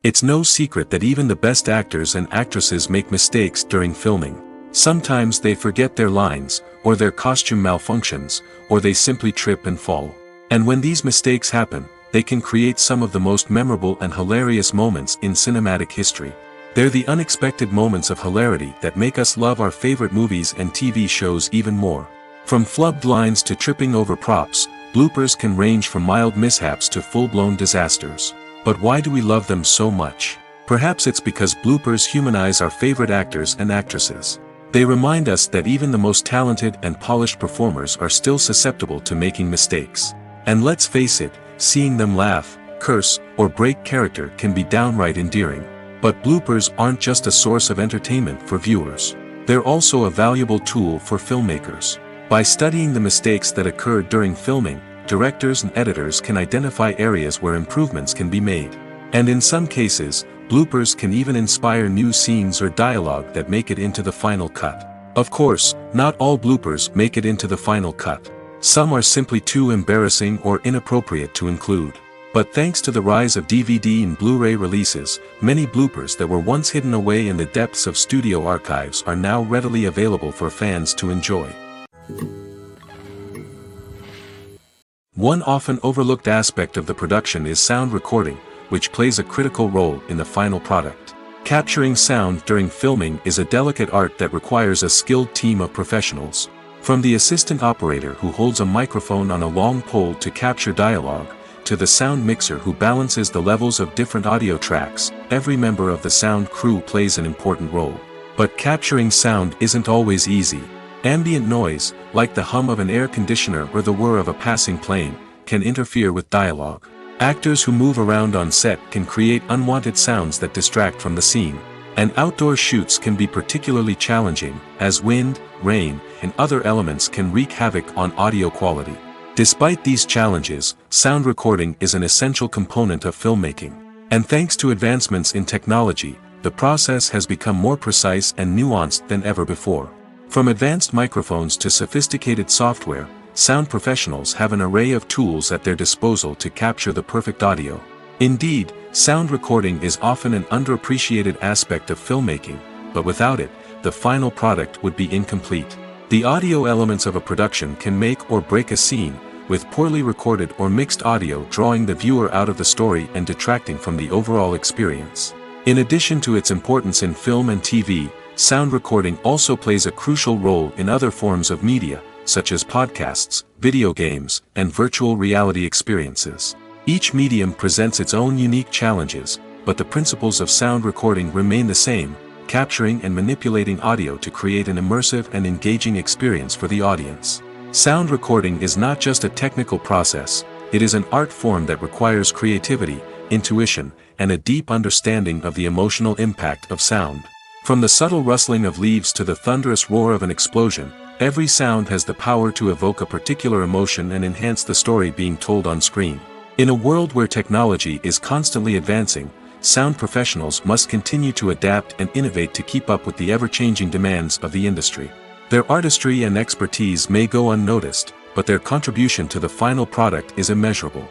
It's no secret that even the best actors and actresses make mistakes during filming. Sometimes they forget their lines, or their costume malfunctions, or they simply trip and fall. And when these mistakes happen, they can create some of the most memorable and hilarious moments in cinematic history. They're the unexpected moments of hilarity that make us love our favorite movies and TV shows even more. From flubbed lines to tripping over props, bloopers can range from mild mishaps to full-blown disasters. But why do we love them so much? Perhaps it's because bloopers humanize our favorite actors and actresses. They remind us that even the most talented and polished performers are still susceptible to making mistakes. And let's face it, seeing them laugh, curse, or break character can be downright endearing. But bloopers aren't just a source of entertainment for viewers. They're also a valuable tool for filmmakers. By studying the mistakes that occurred during filming, directors and editors can identify areas where improvements can be made. And in some cases, bloopers can even inspire new scenes or dialogue that make it into the final cut. Of course, not all bloopers make it into the final cut. Some are simply too embarrassing or inappropriate to include. But thanks to the rise of DVD and Blu-ray releases, many bloopers that were once hidden away in the depths of studio archives are now readily available for fans to enjoy. One often overlooked aspect of the production is sound recording, which plays a critical role in the final product. Capturing sound during filming is a delicate art that requires a skilled team of professionals. From the assistant operator who holds a microphone on a long pole to capture dialogue, to the sound mixer who balances the levels of different audio tracks, every member of the sound crew plays an important role. But capturing sound isn't always easy. Ambient noise, like the hum of an air conditioner or the whir of a passing plane, can interfere with dialogue. Actors who move around on set can create unwanted sounds that distract from the scene. And outdoor shoots can be particularly challenging, as wind, rain, and other elements can wreak havoc on audio quality. Despite these challenges, sound recording is an essential component of filmmaking. And thanks to advancements in technology, the process has become more precise and nuanced than ever before. From advanced microphones to sophisticated software, sound professionals have an array of tools at their disposal to capture the perfect audio. Indeed, sound recording is often an underappreciated aspect of filmmaking, but without it, the the final product would be incomplete. The audio elements of a production can make or break a scene, with poorly recorded or mixed audio drawing the viewer out of the story and detracting from the overall experience. In addition to its importance in film and TV, sound recording also plays a crucial role in other forms of media, such as podcasts, video games, and virtual reality experiences. Each medium presents its own unique challenges, but the principles of sound recording remain the same, capturing and manipulating audio to create an immersive and engaging experience for the audience. Sound recording is not just a technical process, it is an art form that requires creativity, intuition, and a deep understanding of the emotional impact of sound. From the subtle rustling of leaves to the thunderous roar of an explosion, every sound has the power to evoke a particular emotion and enhance the story being told on screen. In a world where technology is constantly advancing, sound professionals must continue to adapt and innovate to keep up with the ever-changing demands of the industry. Their artistry and expertise may go unnoticed, but their contribution to the final product is immeasurable.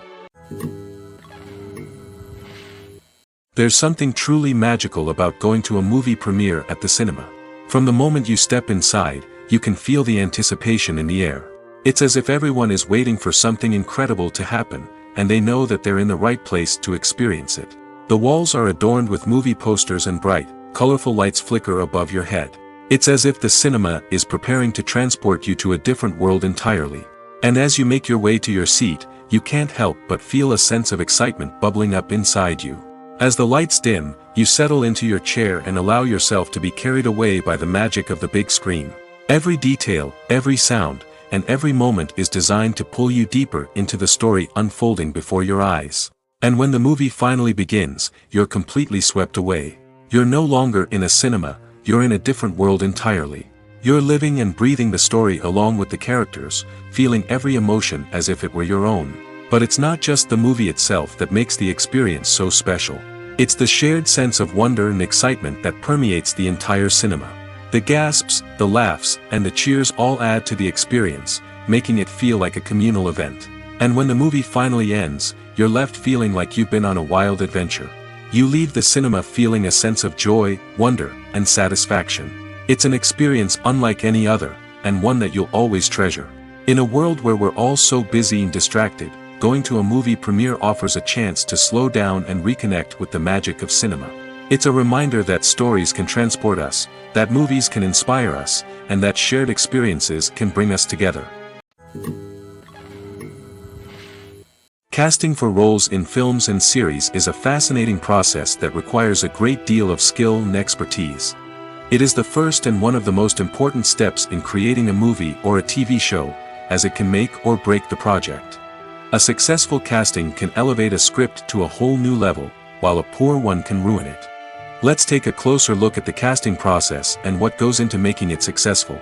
There's something truly magical about going to a movie premiere at the cinema. From the moment you step inside, you can feel the anticipation in the air. It's as if everyone is waiting for something incredible to happen, and they know that they're in the right place to experience it. The walls are adorned with movie posters and bright, colorful lights flicker above your head. It's as if the cinema is preparing to transport you to a different world entirely. And as you make your way to your seat, you can't help but feel a sense of excitement bubbling up inside you. As the lights dim, you settle into your chair and allow yourself to be carried away by the magic of the big screen. Every detail, every sound, and every moment is designed to pull you deeper into the story unfolding before your eyes. And when the movie finally begins, you're completely swept away. You're no longer in a cinema, you're in a different world entirely. You're living and breathing the story along with the characters, feeling every emotion as if it were your own. But it's not just the movie itself that makes the experience so special. It's the shared sense of wonder and excitement that permeates the entire cinema. The gasps, the laughs, and the cheers all add to the experience, making it feel like a communal event. And when the movie finally ends, you're left feeling like you've been on a wild adventure. You leave the cinema feeling a sense of joy, wonder, and satisfaction. It's an experience unlike any other, and one that you'll always treasure. In a world where we're all so busy and distracted, going to a movie premiere offers a chance to slow down and reconnect with the magic of cinema. It's a reminder that stories can transport us, that movies can inspire us, and that shared experiences can bring us together. Casting for roles in films and series is a fascinating process that requires a great deal of skill and expertise. It is the first and one of the most important steps in creating a movie or a TV show, as it can make or break the project. A successful casting can elevate a script to a whole new level, while a poor one can ruin it. Let's take a closer look at the casting process and what goes into making it successful.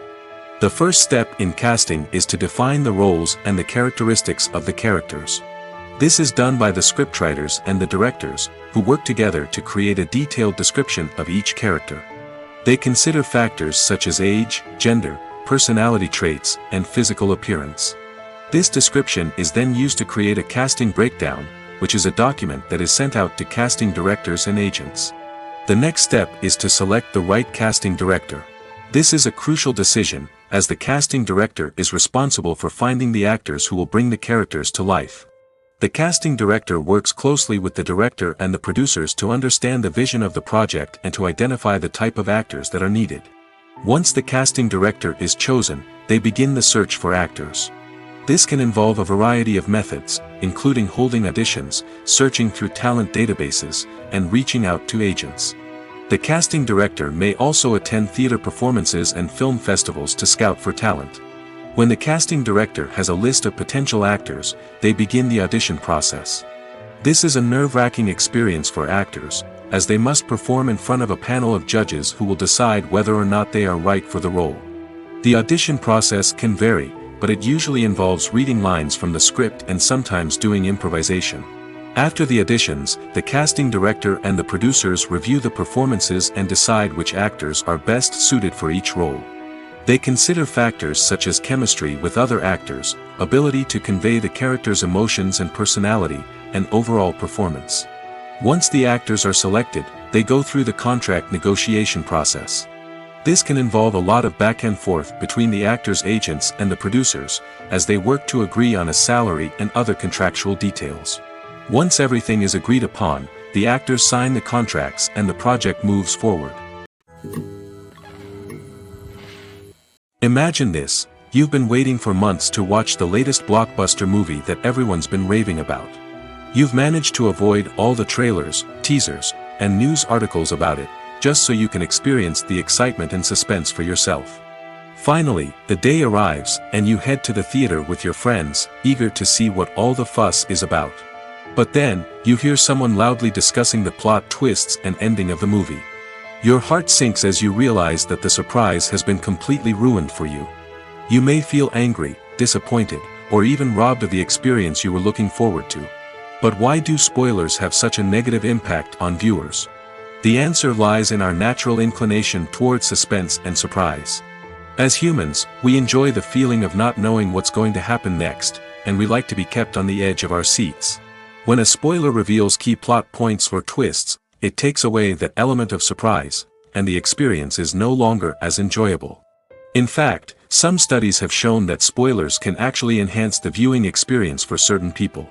The first step in casting is to define the roles and the characteristics of the characters. This is done by the scriptwriters and the directors, who work together to create a detailed description of each character. They consider factors such as age, gender, personality traits, and physical appearance. This description is then used to create a casting breakdown, which is a document that is sent out to casting directors and agents. The next step is to select the right casting director. This is a crucial decision, as the casting director is responsible for finding the actors who will bring the characters to life. The casting director works closely with the director and the producers to understand the vision of the project and to identify the type of actors that are needed. Once the casting director is chosen, they begin the search for actors. This can involve a variety of methods, including holding auditions, searching through talent databases, and reaching out to agents. The casting director may also attend theater performances and film festivals to scout for talent. When the casting director has a list of potential actors, they begin the audition process. This is a nerve-wracking experience for actors, as they must perform in front of a panel of judges who will decide whether or not they are right for the role. The audition process can vary, but it usually involves reading lines from the script and sometimes doing improvisation. After the auditions, the casting director and the producers review the performances and decide which actors are best suited for each role. They consider factors such as chemistry with other actors, ability to convey the character's emotions and personality, and overall performance. Once the actors are selected, they go through the contract negotiation process. This can involve a lot of back and forth between the actors' agents and the producers, as they work to agree on a salary and other contractual details. Once everything is agreed upon, the actors sign the contracts and the project moves forward. Imagine this: you've been waiting for months to watch the latest blockbuster movie that everyone's been raving about. You've managed to avoid all the trailers, teasers, and news articles about it, just so you can experience the excitement and suspense for yourself. Finally, the day arrives, and you head to the theater with your friends, eager to see what all the fuss is about. But then, you hear someone loudly discussing the plot twists and ending of the movie. Your heart sinks as you realize that the surprise has been completely ruined for you. You may feel angry, disappointed, or even robbed of the experience you were looking forward to. But why do spoilers have such a negative impact on viewers? The answer lies in our natural inclination towards suspense and surprise. As humans, we enjoy the feeling of not knowing what's going to happen next, and we like to be kept on the edge of our seats. When a spoiler reveals key plot points or twists, it takes away that element of surprise, and the experience is no longer as enjoyable. In fact, some studies have shown that spoilers can actually enhance the viewing experience for certain people.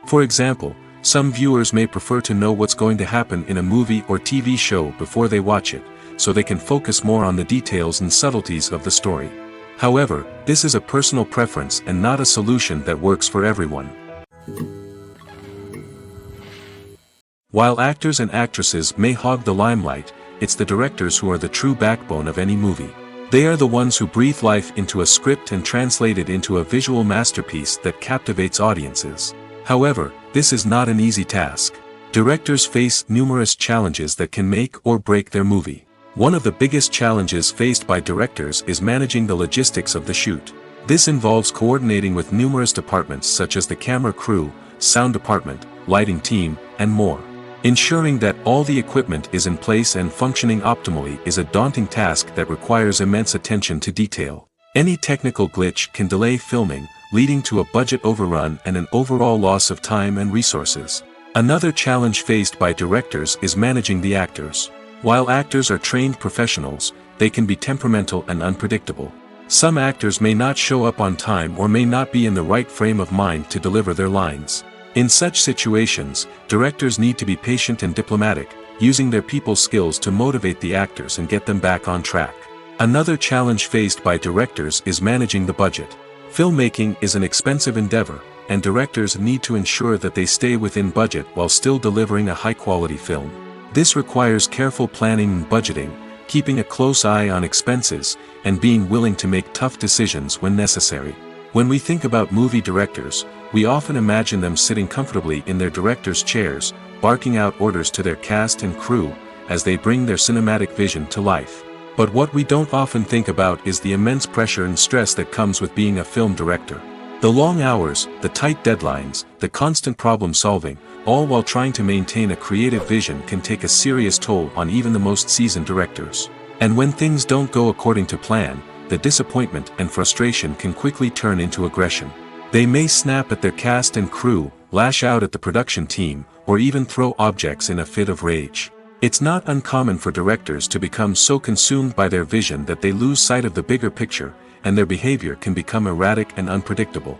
For example, some viewers may prefer to know what's going to happen in a movie or TV show before they watch it, so they can focus more on the details and subtleties of the story. However, this is a personal preference and not a solution that works for everyone. While actors and actresses may hog the limelight, it's the directors who are the true backbone of any movie. They are the ones who breathe life into a script and translate it into a visual masterpiece that captivates audiences. However, this is not an easy task. Directors face numerous challenges that can make or break their movie. One of the biggest challenges faced by directors is managing the logistics of the shoot. This involves coordinating with numerous departments such as the camera crew, sound department, lighting team, and more. Ensuring that all the equipment is in place and functioning optimally is a daunting task that requires immense attention to detail. Any technical glitch can delay filming, leading to a budget overrun and an overall loss of time and resources. Another challenge faced by directors is managing the actors. While actors are trained professionals, they can be temperamental and unpredictable. Some actors may not show up on time or may not be in the right frame of mind to deliver their lines. In such situations, directors need to be patient and diplomatic, using their people skills to motivate the actors and get them back on track. Another challenge faced by directors is managing the budget. Filmmaking is an expensive endeavor, and directors need to ensure that they stay within budget while still delivering a high-quality film. This requires careful planning and budgeting, keeping a close eye on expenses, and being willing to make tough decisions when necessary. When we think about movie directors, we often imagine them sitting comfortably in their director's chairs, barking out orders to their cast and crew, as they bring their cinematic vision to life. But what we don't often think about is the immense pressure and stress that comes with being a film director. The long hours, the tight deadlines, the constant problem solving, all while trying to maintain a creative vision can take a serious toll on even the most seasoned directors. And when things don't go according to plan, the disappointment and frustration can quickly turn into aggression. They may snap at their cast and crew, lash out at the production team, or even throw objects in a fit of rage. It's not uncommon for directors to become so consumed by their vision that they lose sight of the bigger picture, and their behavior can become erratic and unpredictable.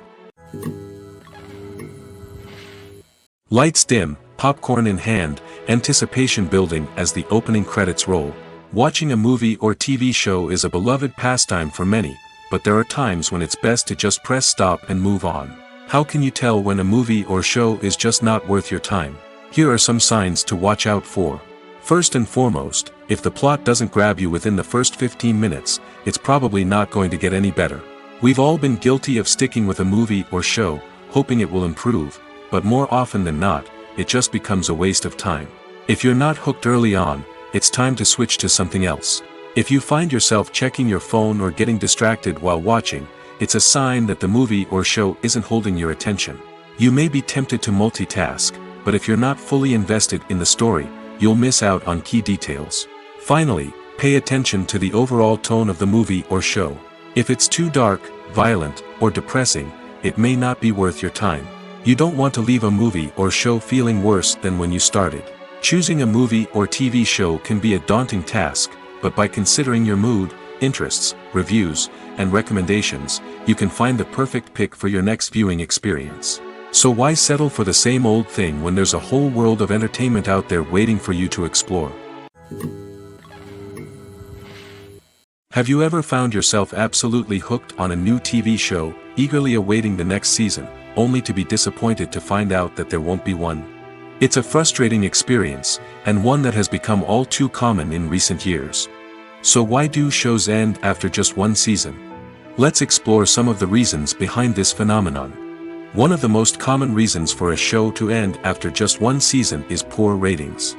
Lights dim, popcorn in hand, anticipation building as the opening credits roll. Watching a movie or TV show is a beloved pastime for many, but there are times when it's best to just press stop and move on. How can you tell when a movie or show is just not worth your time? Here are some signs to watch out for. First and foremost, if the plot doesn't grab you within the first 15 minutes, it's probably not going to get any better. We've all been guilty of sticking with a movie or show, hoping it will improve, but more often than not, it just becomes a waste of time. If you're not hooked early on, it's time to switch to something else. If you find yourself checking your phone or getting distracted while watching, it's a sign that the movie or show isn't holding your attention. You may be tempted to multitask, but if you're not fully invested in the story, you'll miss out on key details. Finally, pay attention to the overall tone of the movie or show. If it's too dark, violent, or depressing, it may not be worth your time. You don't want to leave a movie or show feeling worse than when you started. Choosing a movie or TV show can be a daunting task, but by considering your mood, interests, reviews, and recommendations, you can find the perfect pick for your next viewing experience. So why settle for the same old thing when there's a whole world of entertainment out there waiting for you to explore? Have you ever found yourself absolutely hooked on a new TV show, eagerly awaiting the next season, only to be disappointed to find out that there won't be one? It's a frustrating experience, and one that has become all too common in recent years. So why do shows end after just one season? Let's explore some of the reasons behind this phenomenon. One of the most common reasons for a show to end after just one season is poor ratings.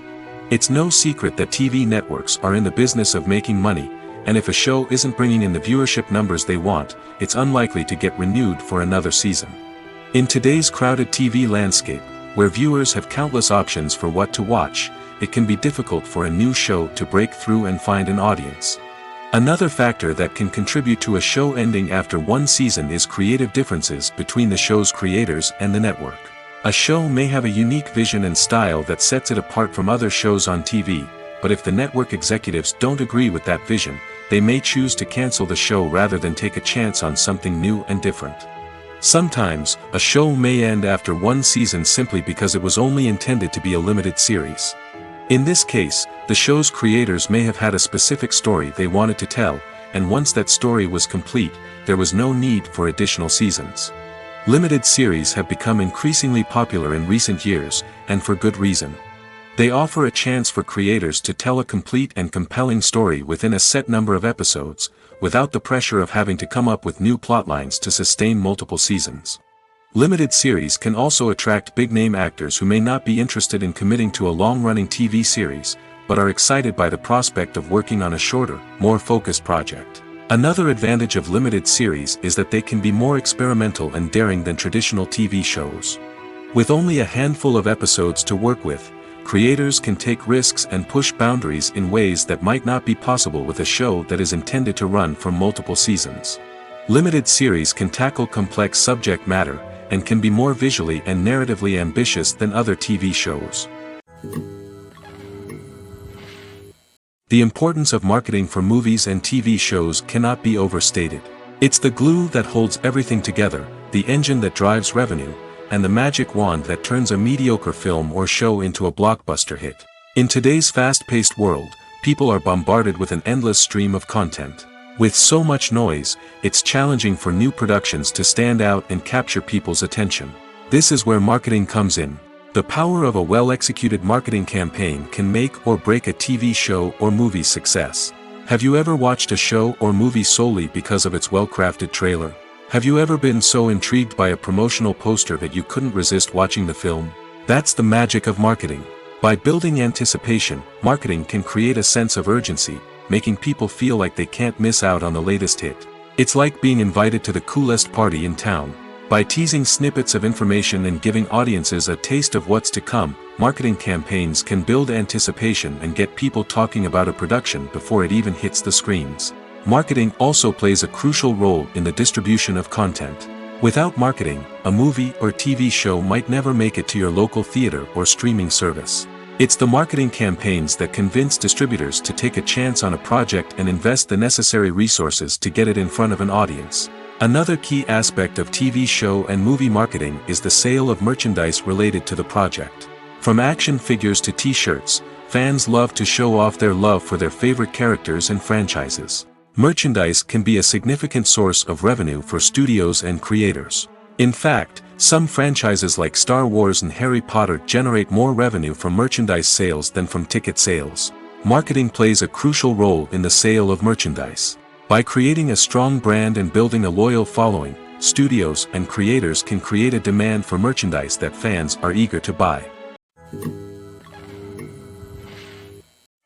It's no secret that TV networks are in the business of making money, and if a show isn't bringing in the viewership numbers they want, it's unlikely to get renewed for another season. In today's crowded TV landscape, where viewers have countless options for what to watch, it can be difficult for a new show to break through and find an audience. Another factor that can contribute to a show ending after one season is creative differences between the show's creators and the network. A show may have a unique vision and style that sets it apart from other shows on TV, but if the network executives don't agree with that vision, they may choose to cancel the show rather than take a chance on something new and different. Sometimes, a show may end after one season simply because it was only intended to be a limited series. In this case, the show's creators may have had a specific story they wanted to tell, and once that story was complete, there was no need for additional seasons. Limited series have become increasingly popular in recent years, and for good reason. They offer a chance for creators to tell a complete and compelling story within a set number of episodes, without the pressure of having to come up with new plotlines to sustain multiple seasons. Limited series can also attract big-name actors who may not be interested in committing to a long-running TV series, but are excited by the prospect of working on a shorter, more focused project. Another advantage of limited series is that they can be more experimental and daring than traditional TV shows. With only a handful of episodes to work with, creators can take risks and push boundaries in ways that might not be possible with a show that is intended to run for multiple seasons. Limited series can tackle complex subject matter, and can be more visually and narratively ambitious than other TV shows. The importance of marketing for movies and TV shows cannot be overstated. It's the glue that holds everything together, the engine that drives revenue, and the magic wand that turns a mediocre film or show into a blockbuster hit. In today's fast-paced world, people are bombarded with an endless stream of content. With so much noise, it's challenging for new productions to stand out and capture people's attention. This is where marketing comes in. The power of a well-executed marketing campaign can make or break a TV show or movie's success. Have you ever watched a show or movie solely because of its well-crafted trailer? Have you ever been so intrigued by a promotional poster that you couldn't resist watching the film? That's the magic of marketing. By building anticipation, marketing can create a sense of urgency, making people feel like they can't miss out on the latest hit. It's like being invited to the coolest party in town. By teasing snippets of information and giving audiences a taste of what's to come, marketing campaigns can build anticipation and get people talking about a production before it even hits the screens. Marketing also plays a crucial role in the distribution of content. Without marketing, a movie or TV show might never make it to your local theater or streaming service. It's the marketing campaigns that convince distributors to take a chance on a project and invest the necessary resources to get it in front of an audience. Another key aspect of TV show and movie marketing is the sale of merchandise related to the project. From action figures to t-shirts, fans love to show off their love for their favorite characters and franchises. Merchandise can be a significant source of revenue for studios and creators. In fact, some franchises like Star Wars and Harry Potter generate more revenue from merchandise sales than from ticket sales. Marketing plays a crucial role in the sale of merchandise. By creating a strong brand and building a loyal following, studios and creators can create a demand for merchandise that fans are eager to buy.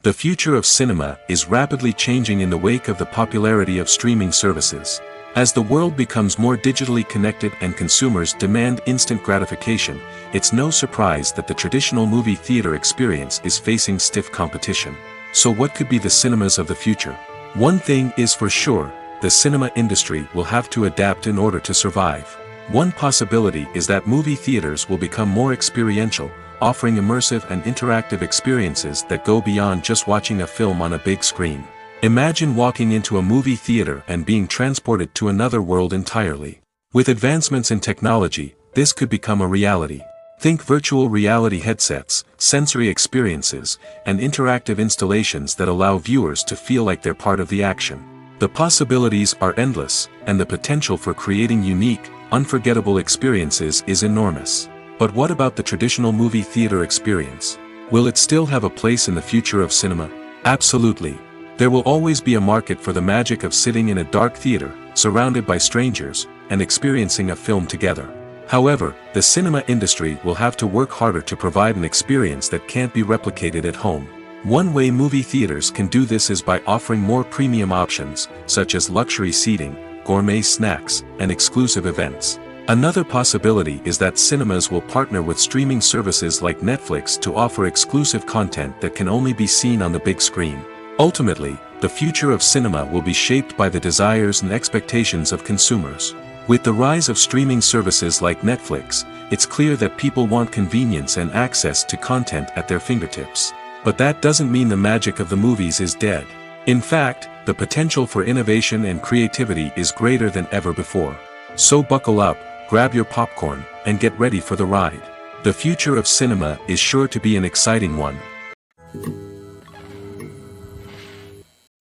The future of cinema is rapidly changing in the wake of the popularity of streaming services. As the world becomes more digitally connected and consumers demand instant gratification, it's no surprise that the traditional movie theater experience is facing stiff competition. So what could be the cinemas of the future? One thing is for sure, the cinema industry will have to adapt in order to survive. One possibility is that movie theaters will become more experiential, offering immersive and interactive experiences that go beyond just watching a film on a big screen. Imagine walking into a movie theater and being transported to another world entirely. With advancements in technology, this could become a reality. Think virtual reality headsets, sensory experiences, and interactive installations that allow viewers to feel like they're part of the action. The possibilities are endless, and the potential for creating unique, unforgettable experiences is enormous. But what about the traditional movie theater experience? Will it still have a place in the future of cinema? Absolutely. There will always be a market for the magic of sitting in a dark theater, surrounded by strangers, and experiencing a film together. However, the cinema industry will have to work harder to provide an experience that can't be replicated at home. One way movie theaters can do this is by offering more premium options, such as luxury seating, gourmet snacks, and exclusive events. Another possibility is that cinemas will partner with streaming services like Netflix to offer exclusive content that can only be seen on the big screen. Ultimately, the future of cinema will be shaped by the desires and expectations of consumers. With the rise of streaming services like Netflix, it's clear that people want convenience and access to content at their fingertips. But that doesn't mean the magic of the movies is dead. In fact, the potential for innovation and creativity is greater than ever before. So buckle up, grab your popcorn, and get ready for the ride. The future of cinema is sure to be an exciting one.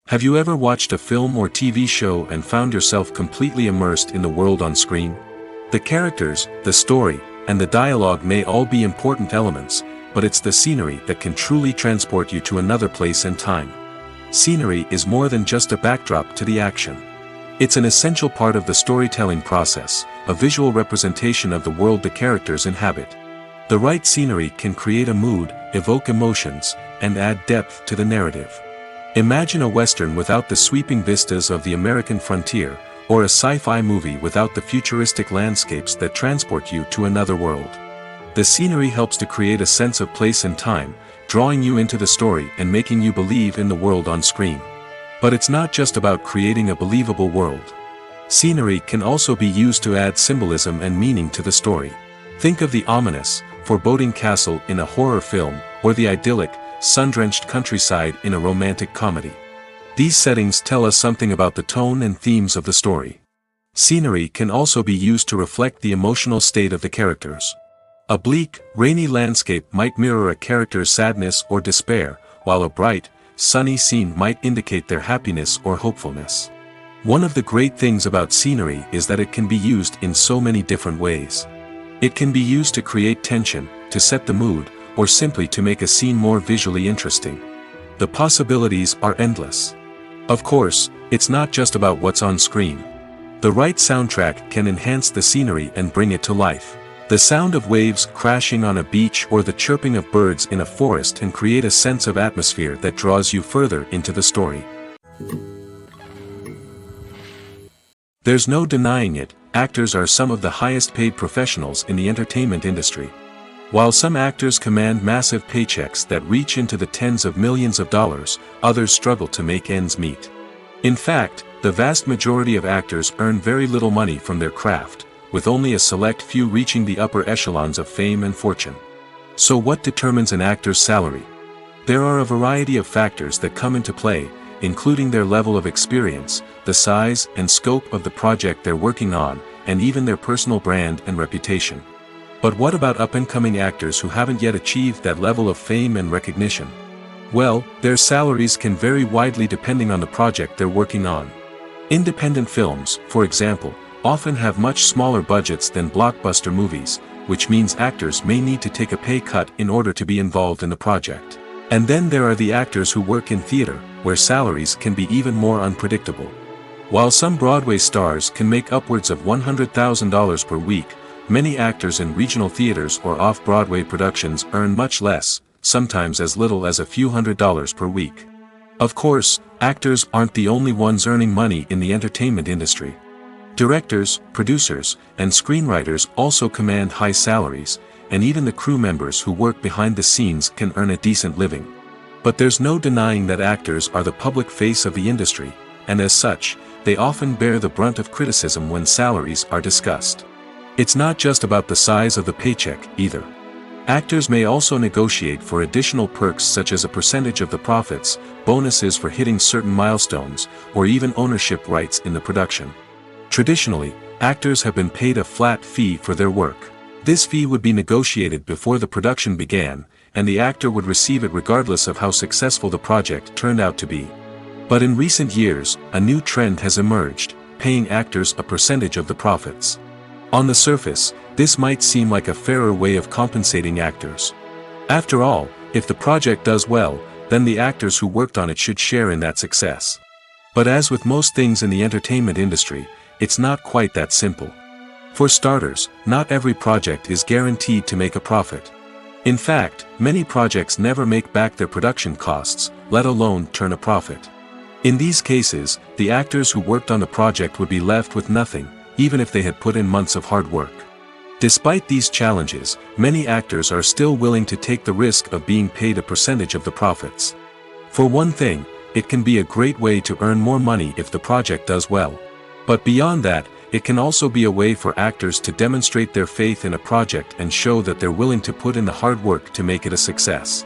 Have you ever watched a film or TV show and found yourself completely immersed in the world on screen? The characters, the story, and the dialogue may all be important elements, but it's the scenery that can truly transport you to another place and time. Scenery is more than just a backdrop to the action. It's an essential part of the storytelling process, a visual representation of the world the characters inhabit. The right scenery can create a mood, evoke emotions, and add depth to the narrative. Imagine a Western without the sweeping vistas of the American frontier, or a sci-fi movie without the futuristic landscapes that transport you to another world. The scenery helps to create a sense of place and time, drawing you into the story and making you believe in the world on screen. But it's not just about creating a believable world. Scenery can also be used to add symbolism and meaning to the story. Think of the ominous, foreboding castle in a horror film, or the idyllic, sun-drenched countryside in a romantic comedy. These settings tell us something about the tone and themes of the story. Scenery can also be used to reflect the emotional state of the characters. A bleak, rainy landscape might mirror a character's sadness or despair, while a bright, sunny scene might indicate their happiness or hopefulness. One of the great things about scenery is that it can be used in so many different ways. It can be used to create tension, to set the mood, or simply to make a scene more visually interesting. The possibilities are endless. Of course, it's not just about what's on screen. The right soundtrack can enhance the scenery and bring it to life. The sound of waves crashing on a beach or the chirping of birds in a forest can create a sense of atmosphere that draws you further into the story. There's no denying it, actors are some of the highest paid professionals in the entertainment industry. While some actors command massive paychecks that reach into the tens of millions of dollars, others struggle to make ends meet. In fact, the vast majority of actors earn very little money from their craft, with only a select few reaching the upper echelons of fame and fortune. So what determines an actor's salary? There are a variety of factors that come into play, including their level of experience, the size and scope of the project they're working on, and even their personal brand and reputation. But what about up-and-coming actors who haven't yet achieved that level of fame and recognition? Well, their salaries can vary widely depending on the project they're working on. Independent films, for example, often have much smaller budgets than blockbuster movies, which means actors may need to take a pay cut in order to be involved in the project. And then there are the actors who work in theater, where salaries can be even more unpredictable. While some Broadway stars can make upwards of $100,000 per week, many actors in regional theaters or off-Broadway productions earn much less, sometimes as little as a few $100s per week. Of course, actors aren't the only ones earning money in the entertainment industry. Directors, producers, and screenwriters also command high salaries, and even the crew members who work behind the scenes can earn a decent living. But there's no denying that actors are the public face of the industry, and as such, they often bear the brunt of criticism when salaries are discussed. It's not just about the size of the paycheck, either. Actors may also negotiate for additional perks such as a percentage of the profits, bonuses for hitting certain milestones, or even ownership rights in the production. Traditionally, actors have been paid a flat fee for their work. This fee would be negotiated before the production began, and the actor would receive it regardless of how successful the project turned out to be. But in recent years, a new trend has emerged, paying actors a percentage of the profits. On the surface, this might seem like a fairer way of compensating actors. After all, if the project does well, then the actors who worked on it should share in that success. But as with most things in the entertainment industry, it's not quite that simple. For starters, not every project is guaranteed to make a profit. In fact, many projects never make back their production costs, let alone turn a profit. In these cases, the actors who worked on the project would be left with nothing, even if they had put in months of hard work. Despite these challenges, many actors are still willing to take the risk of being paid a percentage of the profits. For one thing, it can be a great way to earn more money if the project does well. But beyond that, it can also be a way for actors to demonstrate their faith in a project and show that they're willing to put in the hard work to make it a success.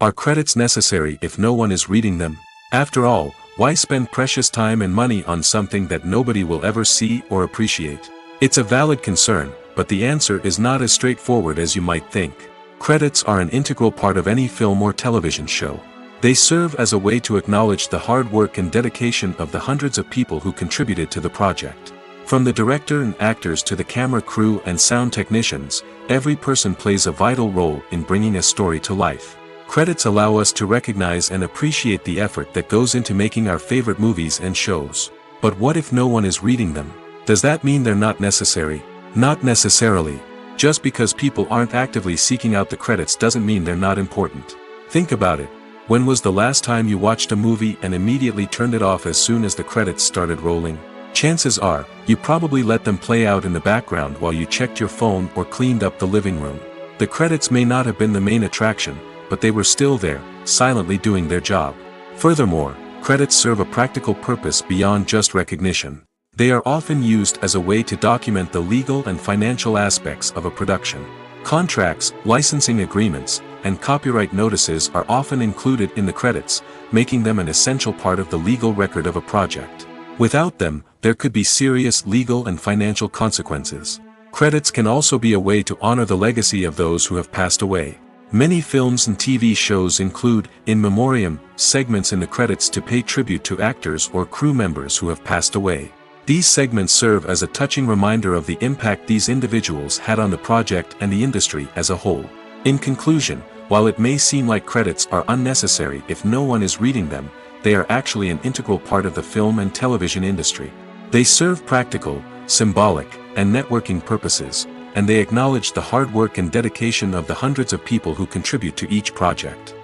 Are credits necessary if no one is reading them? After all, why spend precious time and money on something that nobody will ever see or appreciate? It's a valid concern, but the answer is not as straightforward as you might think. Credits are an integral part of any film or television show. They serve as a way to acknowledge the hard work and dedication of the hundreds of people who contributed to the project. From the director and actors to the camera crew and sound technicians, every person plays a vital role in bringing a story to life. Credits allow us to recognize and appreciate the effort that goes into making our favorite movies and shows. But what if no one is reading them? Does that mean they're not necessary? Not necessarily. Just because people aren't actively seeking out the credits doesn't mean they're not important. Think about it. When was the last time you watched a movie and immediately turned it off as soon as the credits started rolling? Chances are, you probably let them play out in the background while you checked your phone or cleaned up the living room. The credits may not have been the main attraction, but they were still there, silently doing their job. Furthermore, credits serve a practical purpose beyond just recognition. They are often used as a way to document the legal and financial aspects of a production. Contracts, licensing agreements, and copyright notices are often included in the credits, making them an essential part of the legal record of a project. Without them, there could be serious legal and financial consequences. Credits can also be a way to honor the legacy of those who have passed away. Many films and TV shows include, in memoriam, segments in the credits to pay tribute to actors or crew members who have passed away. These segments serve as a touching reminder of the impact these individuals had on the project and the industry as a whole. In conclusion, while it may seem like credits are unnecessary if no one is reading them, they are actually an integral part of the film and television industry. They serve practical, symbolic, and networking purposes, and they acknowledge the hard work and dedication of the hundreds of people who contribute to each project.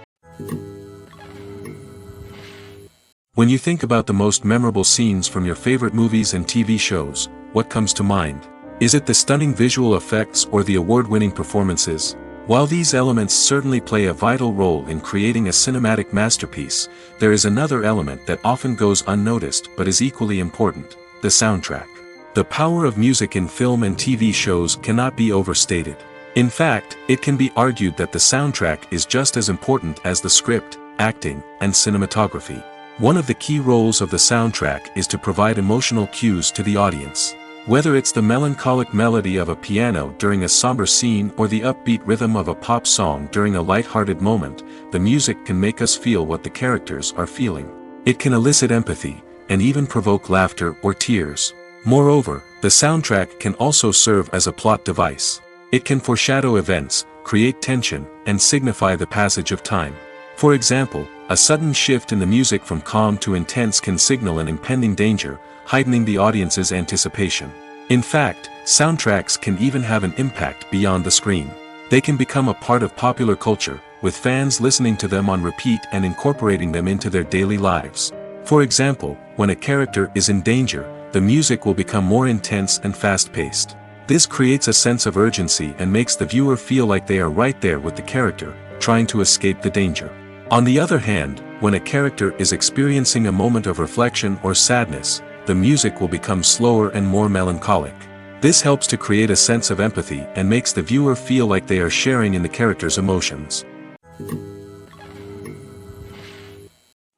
When you think about the most memorable scenes from your favorite movies and TV shows, what comes to mind? Is it the stunning visual effects or the award-winning performances? While these elements certainly play a vital role in creating a cinematic masterpiece, there is another element that often goes unnoticed but is equally important: the soundtrack. The power of music in film and TV shows cannot be overstated. In fact, it can be argued that the soundtrack is just as important as the script, acting, and cinematography. One of the key roles of the soundtrack is to provide emotional cues to the audience. Whether it's the melancholic melody of a piano during a somber scene or the upbeat rhythm of a pop song during a light-hearted moment, the music can make us feel what the characters are feeling. It can elicit empathy, and even provoke laughter or tears. Moreover, the soundtrack can also serve as a plot device. It can foreshadow events, create tension, and signify the passage of time. For example, a sudden shift in the music from calm to intense can signal an impending danger, heightening the audience's anticipation. In fact, soundtracks can even have an impact beyond the screen. They can become a part of popular culture, with fans listening to them on repeat and incorporating them into their daily lives. For example, when a character is in danger, the music will become more intense and fast-paced. This creates a sense of urgency and makes the viewer feel like they are right there with the character, trying to escape the danger. On the other hand, when a character is experiencing a moment of reflection or sadness, the music will become slower and more melancholic. This helps to create a sense of empathy and makes the viewer feel like they are sharing in the character's emotions.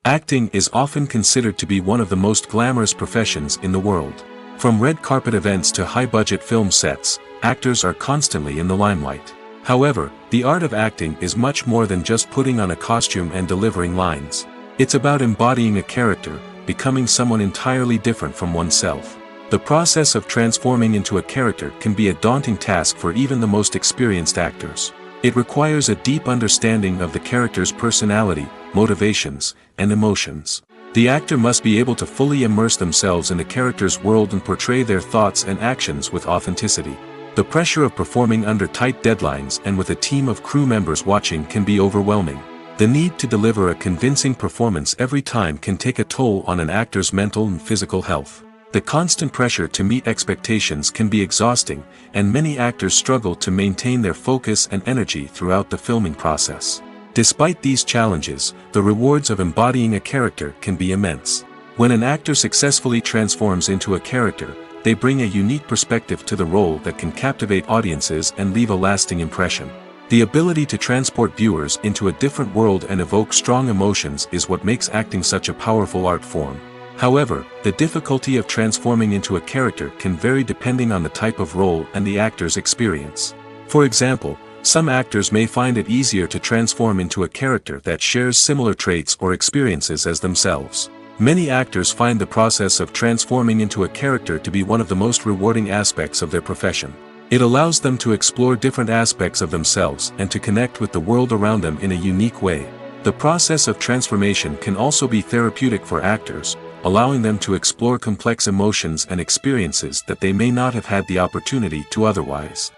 Acting is often considered to be one of the most glamorous professions in the world. From red carpet events to high-budget film sets, actors are constantly in the limelight. However, the art of acting is much more than just putting on a costume and delivering lines. It's about embodying a character, becoming someone entirely different from oneself. The process of transforming into a character can be a daunting task for even the most experienced actors. It requires a deep understanding of the character's personality, motivations, and emotions. The actor must be able to fully immerse themselves in the character's world and portray their thoughts and actions with authenticity. The pressure of performing under tight deadlines and with a team of crew members watching can be overwhelming. The need to deliver a convincing performance every time can take a toll on an actor's mental and physical health. The constant pressure to meet expectations can be exhausting, and many actors struggle to maintain their focus and energy throughout the filming process. Despite these challenges, the rewards of embodying a character can be immense. When an actor successfully transforms into a character, they bring a unique perspective to the role that can captivate audiences and leave a lasting impression. The ability to transport viewers into a different world and evoke strong emotions is what makes acting such a powerful art form. However, the difficulty of transforming into a character can vary depending on the type of role and the actor's experience. For example, some actors may find it easier to transform into a character that shares similar traits or experiences as themselves. Many actors find the process of transforming into a character to be one of the most rewarding aspects of their profession. It allows them to explore different aspects of themselves and to connect with the world around them in a unique way. The process of transformation can also be therapeutic for actors, allowing them to explore complex emotions and experiences that they may not have had the opportunity to otherwise.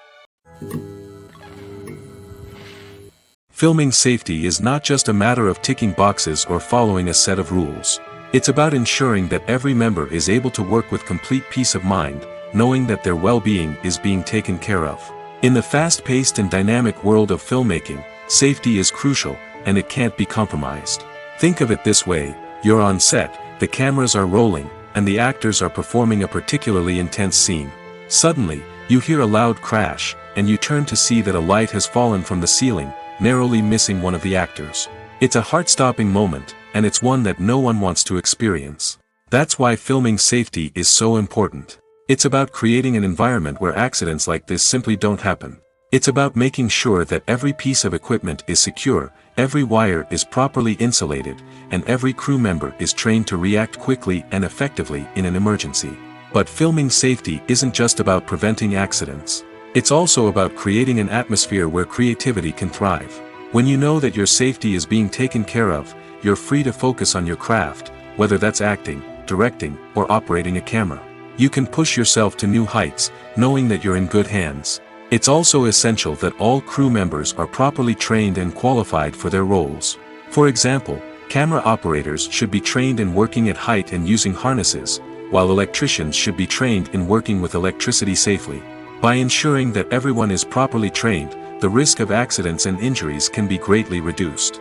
Filming safety is not just a matter of ticking boxes or following a set of rules. It's about ensuring that every member is able to work with complete peace of mind, knowing that their well-being is being taken care of. In the fast-paced and dynamic world of filmmaking, safety is crucial, and it can't be compromised. Think of it this way: you're on set, the cameras are rolling, and the actors are performing a particularly intense scene. Suddenly, you hear a loud crash, and you turn to see that a light has fallen from the ceiling, narrowly missing one of the actors. It's a heart-stopping moment, and it's one that no one wants to experience. That's why filming safety is so important. It's about creating an environment where accidents like this simply don't happen. It's about making sure that every piece of equipment is secure, every wire is properly insulated, and every crew member is trained to react quickly and effectively in an emergency. But filming safety isn't just about preventing accidents. It's also about creating an atmosphere where creativity can thrive. When you know that your safety is being taken care of, you're free to focus on your craft, whether that's acting, directing, or operating a camera. You can push yourself to new heights, knowing that you're in good hands. It's also essential that all crew members are properly trained and qualified for their roles. For example, camera operators should be trained in working at height and using harnesses, while electricians should be trained in working with electricity safely. By ensuring that everyone is properly trained, the risk of accidents and injuries can be greatly reduced.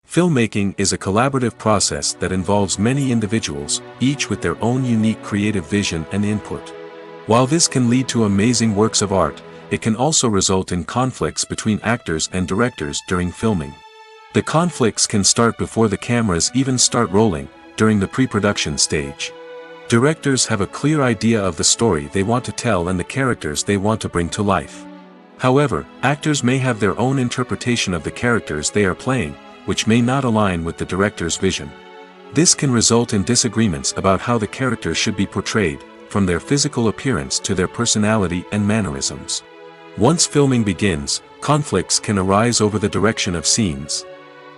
Filmmaking is a collaborative process that involves many individuals, each with their own unique creative vision and input. While this can lead to amazing works of art, it can also result in conflicts between actors and directors during filming. The conflicts can start before the cameras even start rolling, during the pre-production stage. Directors have a clear idea of the story they want to tell and the characters they want to bring to life. However, actors may have their own interpretation of the characters they are playing, which may not align with the director's vision. This can result in disagreements about how the characters should be portrayed, from their physical appearance to their personality and mannerisms. Once filming begins, conflicts can arise over the direction of scenes.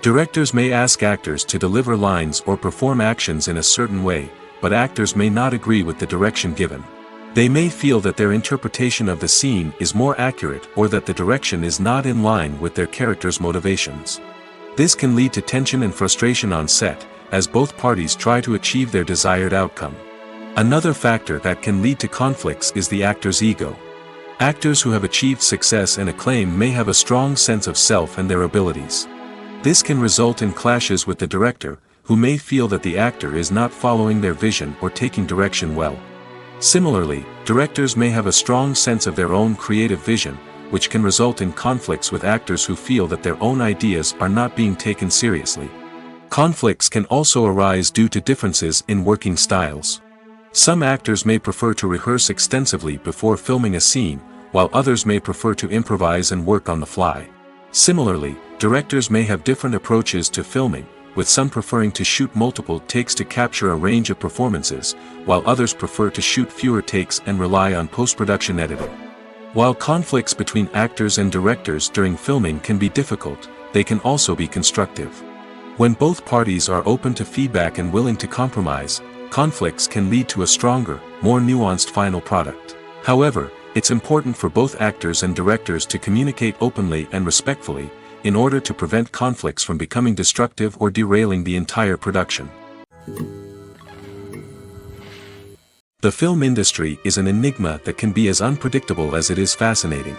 Directors may ask actors to deliver lines or perform actions in a certain way, but actors may not agree with the direction given. They may feel that their interpretation of the scene is more accurate or that the direction is not in line with their character's motivations. This can lead to tension and frustration on set, as both parties try to achieve their desired outcome. Another factor that can lead to conflicts is the actor's ego. Actors who have achieved success and acclaim may have a strong sense of self and their abilities. This can result in clashes with the director, who may feel that the actor is not following their vision or taking direction well. Similarly, directors may have a strong sense of their own creative vision, which can result in conflicts with actors who feel that their own ideas are not being taken seriously. Conflicts can also arise due to differences in working styles. Some actors may prefer to rehearse extensively before filming a scene, while others may prefer to improvise and work on the fly. Similarly, directors may have different approaches to filming, with some preferring to shoot multiple takes to capture a range of performances, while others prefer to shoot fewer takes and rely on post-production editing. While conflicts between actors and directors during filming can be difficult, they can also be constructive. When both parties are open to feedback and willing to compromise, conflicts can lead to a stronger, more nuanced final product. However, it's important for both actors and directors to communicate openly and respectfully, in order to prevent conflicts from becoming destructive or derailing the entire production. The film industry is an enigma that can be as unpredictable as it is fascinating.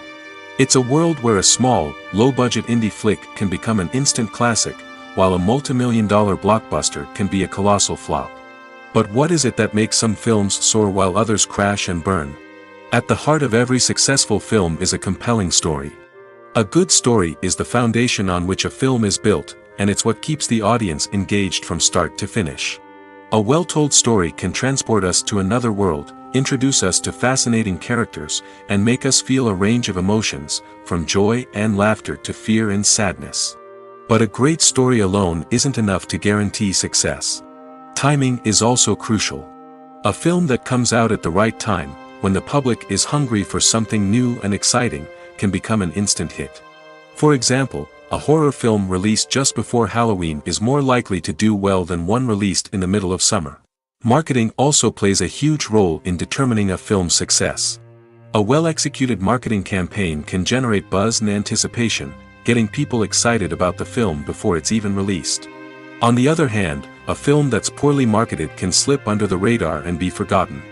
It's a world where a small, low-budget indie flick can become an instant classic, while a multi-million-dollar blockbuster can be a colossal flop. But what is it that makes some films soar while others crash and burn? At the heart of every successful film is a compelling story. A good story is the foundation on which a film is built, and it's what keeps the audience engaged from start to finish. A well-told story can transport us to another world, introduce us to fascinating characters, and make us feel a range of emotions, from joy and laughter to fear and sadness. But a great story alone isn't enough to guarantee success. Timing is also crucial. A film that comes out at the right time, when the public is hungry for something new and exciting, can become an instant hit. For example, a horror film released just before Halloween is more likely to do well than one released in the middle of summer. Marketing also plays a huge role in determining a film's success. A well-executed marketing campaign can generate buzz and anticipation, getting people excited about the film before it's even released. On the other hand, a film that's poorly marketed can slip under the radar and be forgotten.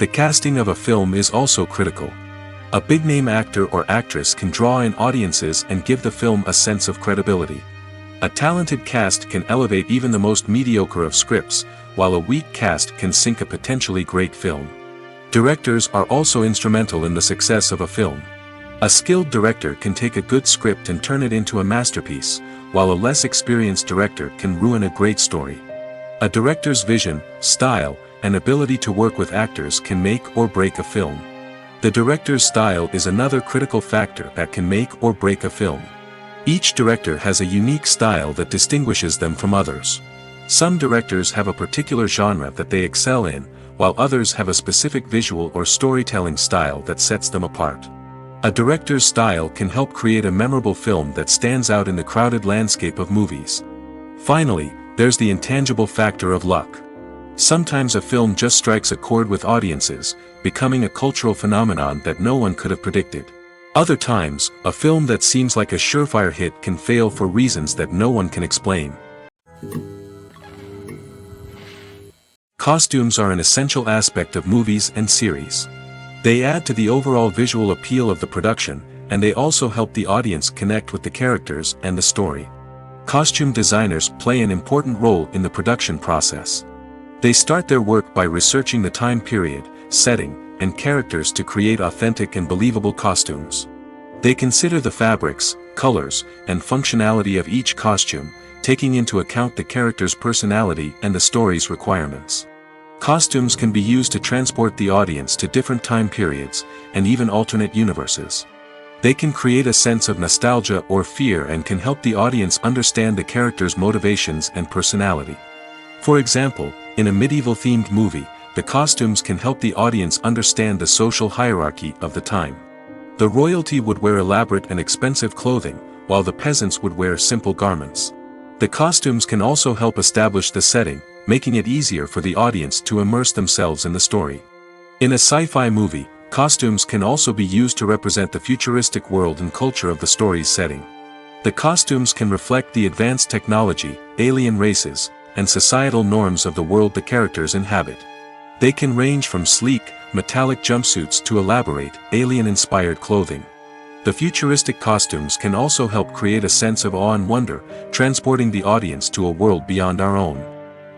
The casting of a film is also critical. A big-name actor or actress can draw in audiences and give the film a sense of credibility. A talented cast can elevate even the most mediocre of scripts, while a weak cast can sink a potentially great film. Directors are also instrumental in the success of a film. A skilled director can take a good script and turn it into a masterpiece, while a less experienced director can ruin a great story. A director's vision, style, and ability to work with actors can make or break a film. The director's style is another critical factor that can make or break a film. Each director has a unique style that distinguishes them from others. Some directors have a particular genre that they excel in, while others have a specific visual or storytelling style that sets them apart. A director's style can help create a memorable film that stands out in the crowded landscape of movies. Finally, there's the intangible factor of luck. Sometimes a film just strikes a chord with audiences, becoming a cultural phenomenon that no one could have predicted. Other times, a film that seems like a surefire hit can fail for reasons that no one can explain. Costumes are an essential aspect of movies and series. They add to the overall visual appeal of the production, and they also help the audience connect with the characters and the story. Costume designers play an important role in the production process. They start their work by researching the time period, setting, and characters to create authentic and believable costumes. They consider the fabrics, colors, and functionality of each costume, taking into account the character's personality and the story's requirements. Costumes can be used to transport the audience to different time periods, and even alternate universes. They can create a sense of nostalgia or fear and can help the audience understand the character's motivations and personality. For example, in a medieval-themed movie, the costumes can help the audience understand the social hierarchy of the time. The royalty would wear elaborate and expensive clothing, while the peasants would wear simple garments. The costumes can also help establish the setting, making it easier for the audience to immerse themselves in the story. In a sci-fi movie, costumes can also be used to represent the futuristic world and culture of the story's setting. The costumes can reflect the advanced technology, alien races, and societal norms of the world the characters inhabit. They can range from sleek, metallic jumpsuits to elaborate, alien-inspired clothing. The futuristic costumes can also help create a sense of awe and wonder, transporting the audience to a world beyond our own.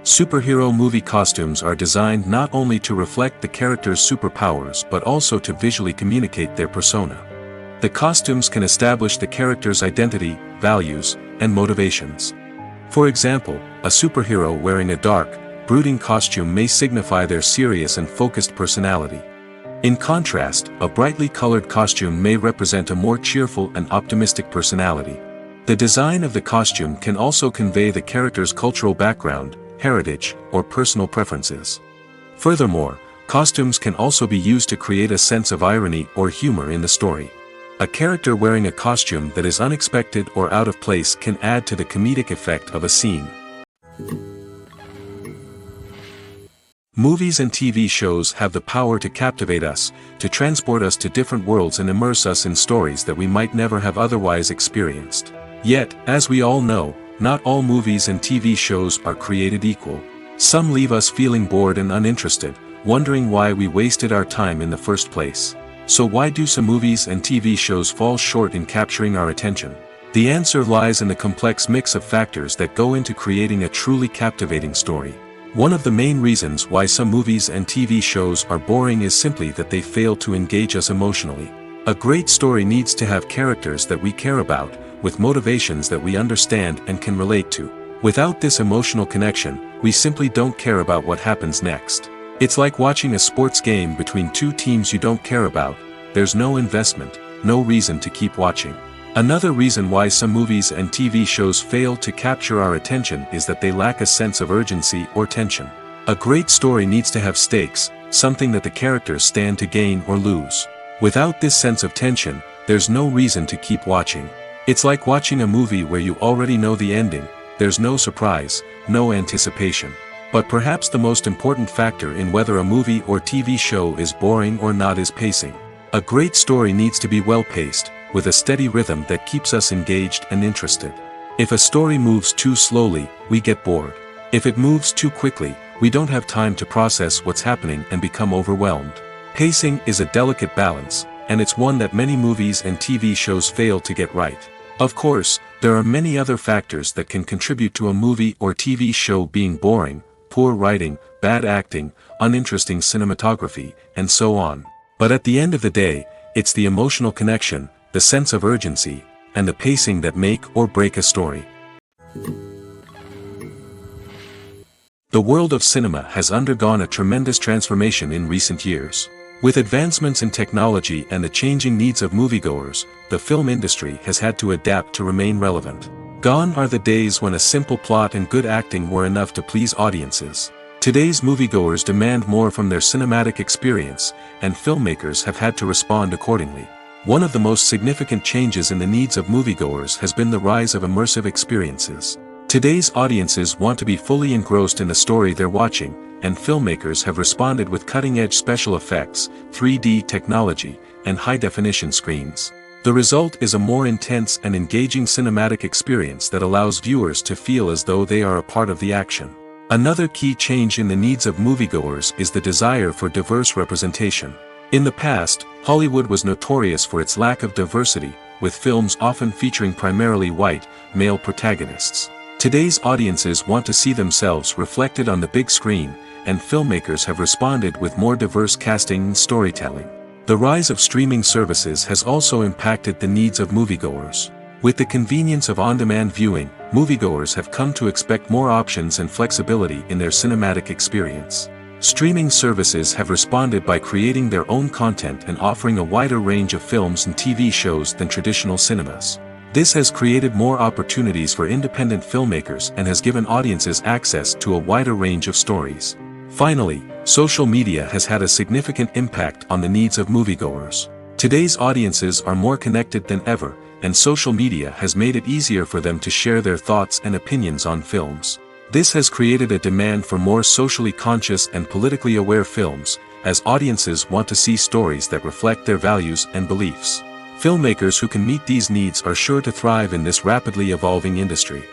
Superhero movie costumes are designed not only to reflect the character's superpowers but also to visually communicate their persona. The costumes can establish the character's identity, values, and motivations. For example, a superhero wearing a dark, brooding costume may signify their serious and focused personality. In contrast, a brightly colored costume may represent a more cheerful and optimistic personality. The design of the costume can also convey the character's cultural background, heritage, or personal preferences. Furthermore, costumes can also be used to create a sense of irony or humor in the story. A character wearing a costume that is unexpected or out of place can add to the comedic effect of a scene. Movies and TV shows have the power to captivate us, to transport us to different worlds and immerse us in stories that we might never have otherwise experienced. Yet, as we all know, not all movies and TV shows are created equal. Some leave us feeling bored and uninterested, wondering why we wasted our time in the first place. So why do some movies and TV shows fall short in capturing our attention? The answer lies in the complex mix of factors that go into creating a truly captivating story. One of the main reasons why some movies and TV shows are boring is simply that they fail to engage us emotionally. A great story needs to have characters that we care about, with motivations that we understand and can relate to. Without this emotional connection, we simply don't care about what happens next. It's like watching a sports game between two teams you don't care about. There's no investment, no reason to keep watching. Another reason why some movies and TV shows fail to capture our attention is that they lack a sense of urgency or tension. A great story needs to have stakes, something that the characters stand to gain or lose. Without this sense of tension, there's no reason to keep watching. It's like watching a movie where you already know the ending. There's no surprise, no anticipation. But perhaps the most important factor in whether a movie or TV show is boring or not is pacing. A great story needs to be well-paced, with a steady rhythm that keeps us engaged and interested. If a story moves too slowly, we get bored. If it moves too quickly, we don't have time to process what's happening and become overwhelmed. Pacing is a delicate balance, and it's one that many movies and TV shows fail to get right. Of course, there are many other factors that can contribute to a movie or TV show being boring: poor writing, bad acting, uninteresting cinematography, and so on. But at the end of the day, it's the emotional connection, the sense of urgency, and the pacing that make or break a story. The world of cinema has undergone a tremendous transformation in recent years. With advancements in technology and the changing needs of moviegoers, the film industry has had to adapt to remain relevant. Gone are the days when a simple plot and good acting were enough to please audiences. Today's moviegoers demand more from their cinematic experience, and filmmakers have had to respond accordingly. One of the most significant changes in the needs of moviegoers has been the rise of immersive experiences. Today's audiences want to be fully engrossed in the story they're watching, and filmmakers have responded with cutting-edge special effects, 3D technology, and high-definition screens. The result is a more intense and engaging cinematic experience that allows viewers to feel as though they are a part of the action. Another key change in the needs of moviegoers is the desire for diverse representation. In the past, Hollywood was notorious for its lack of diversity, with films often featuring primarily white, male protagonists. Today's audiences want to see themselves reflected on the big screen, and filmmakers have responded with more diverse casting and storytelling. The rise of streaming services has also impacted the needs of moviegoers. With the convenience of on-demand viewing, moviegoers have come to expect more options and flexibility in their cinematic experience. Streaming services have responded by creating their own content and offering a wider range of films and TV shows than traditional cinemas. This has created more opportunities for independent filmmakers and has given audiences access to a wider range of stories. Finally, social media has had a significant impact on the needs of moviegoers. Today's audiences are more connected than ever, and social media has made it easier for them to share their thoughts and opinions on films. This has created a demand for more socially conscious and politically aware films, as audiences want to see stories that reflect their values and beliefs. Filmmakers who can meet these needs are sure to thrive in this rapidly evolving industry.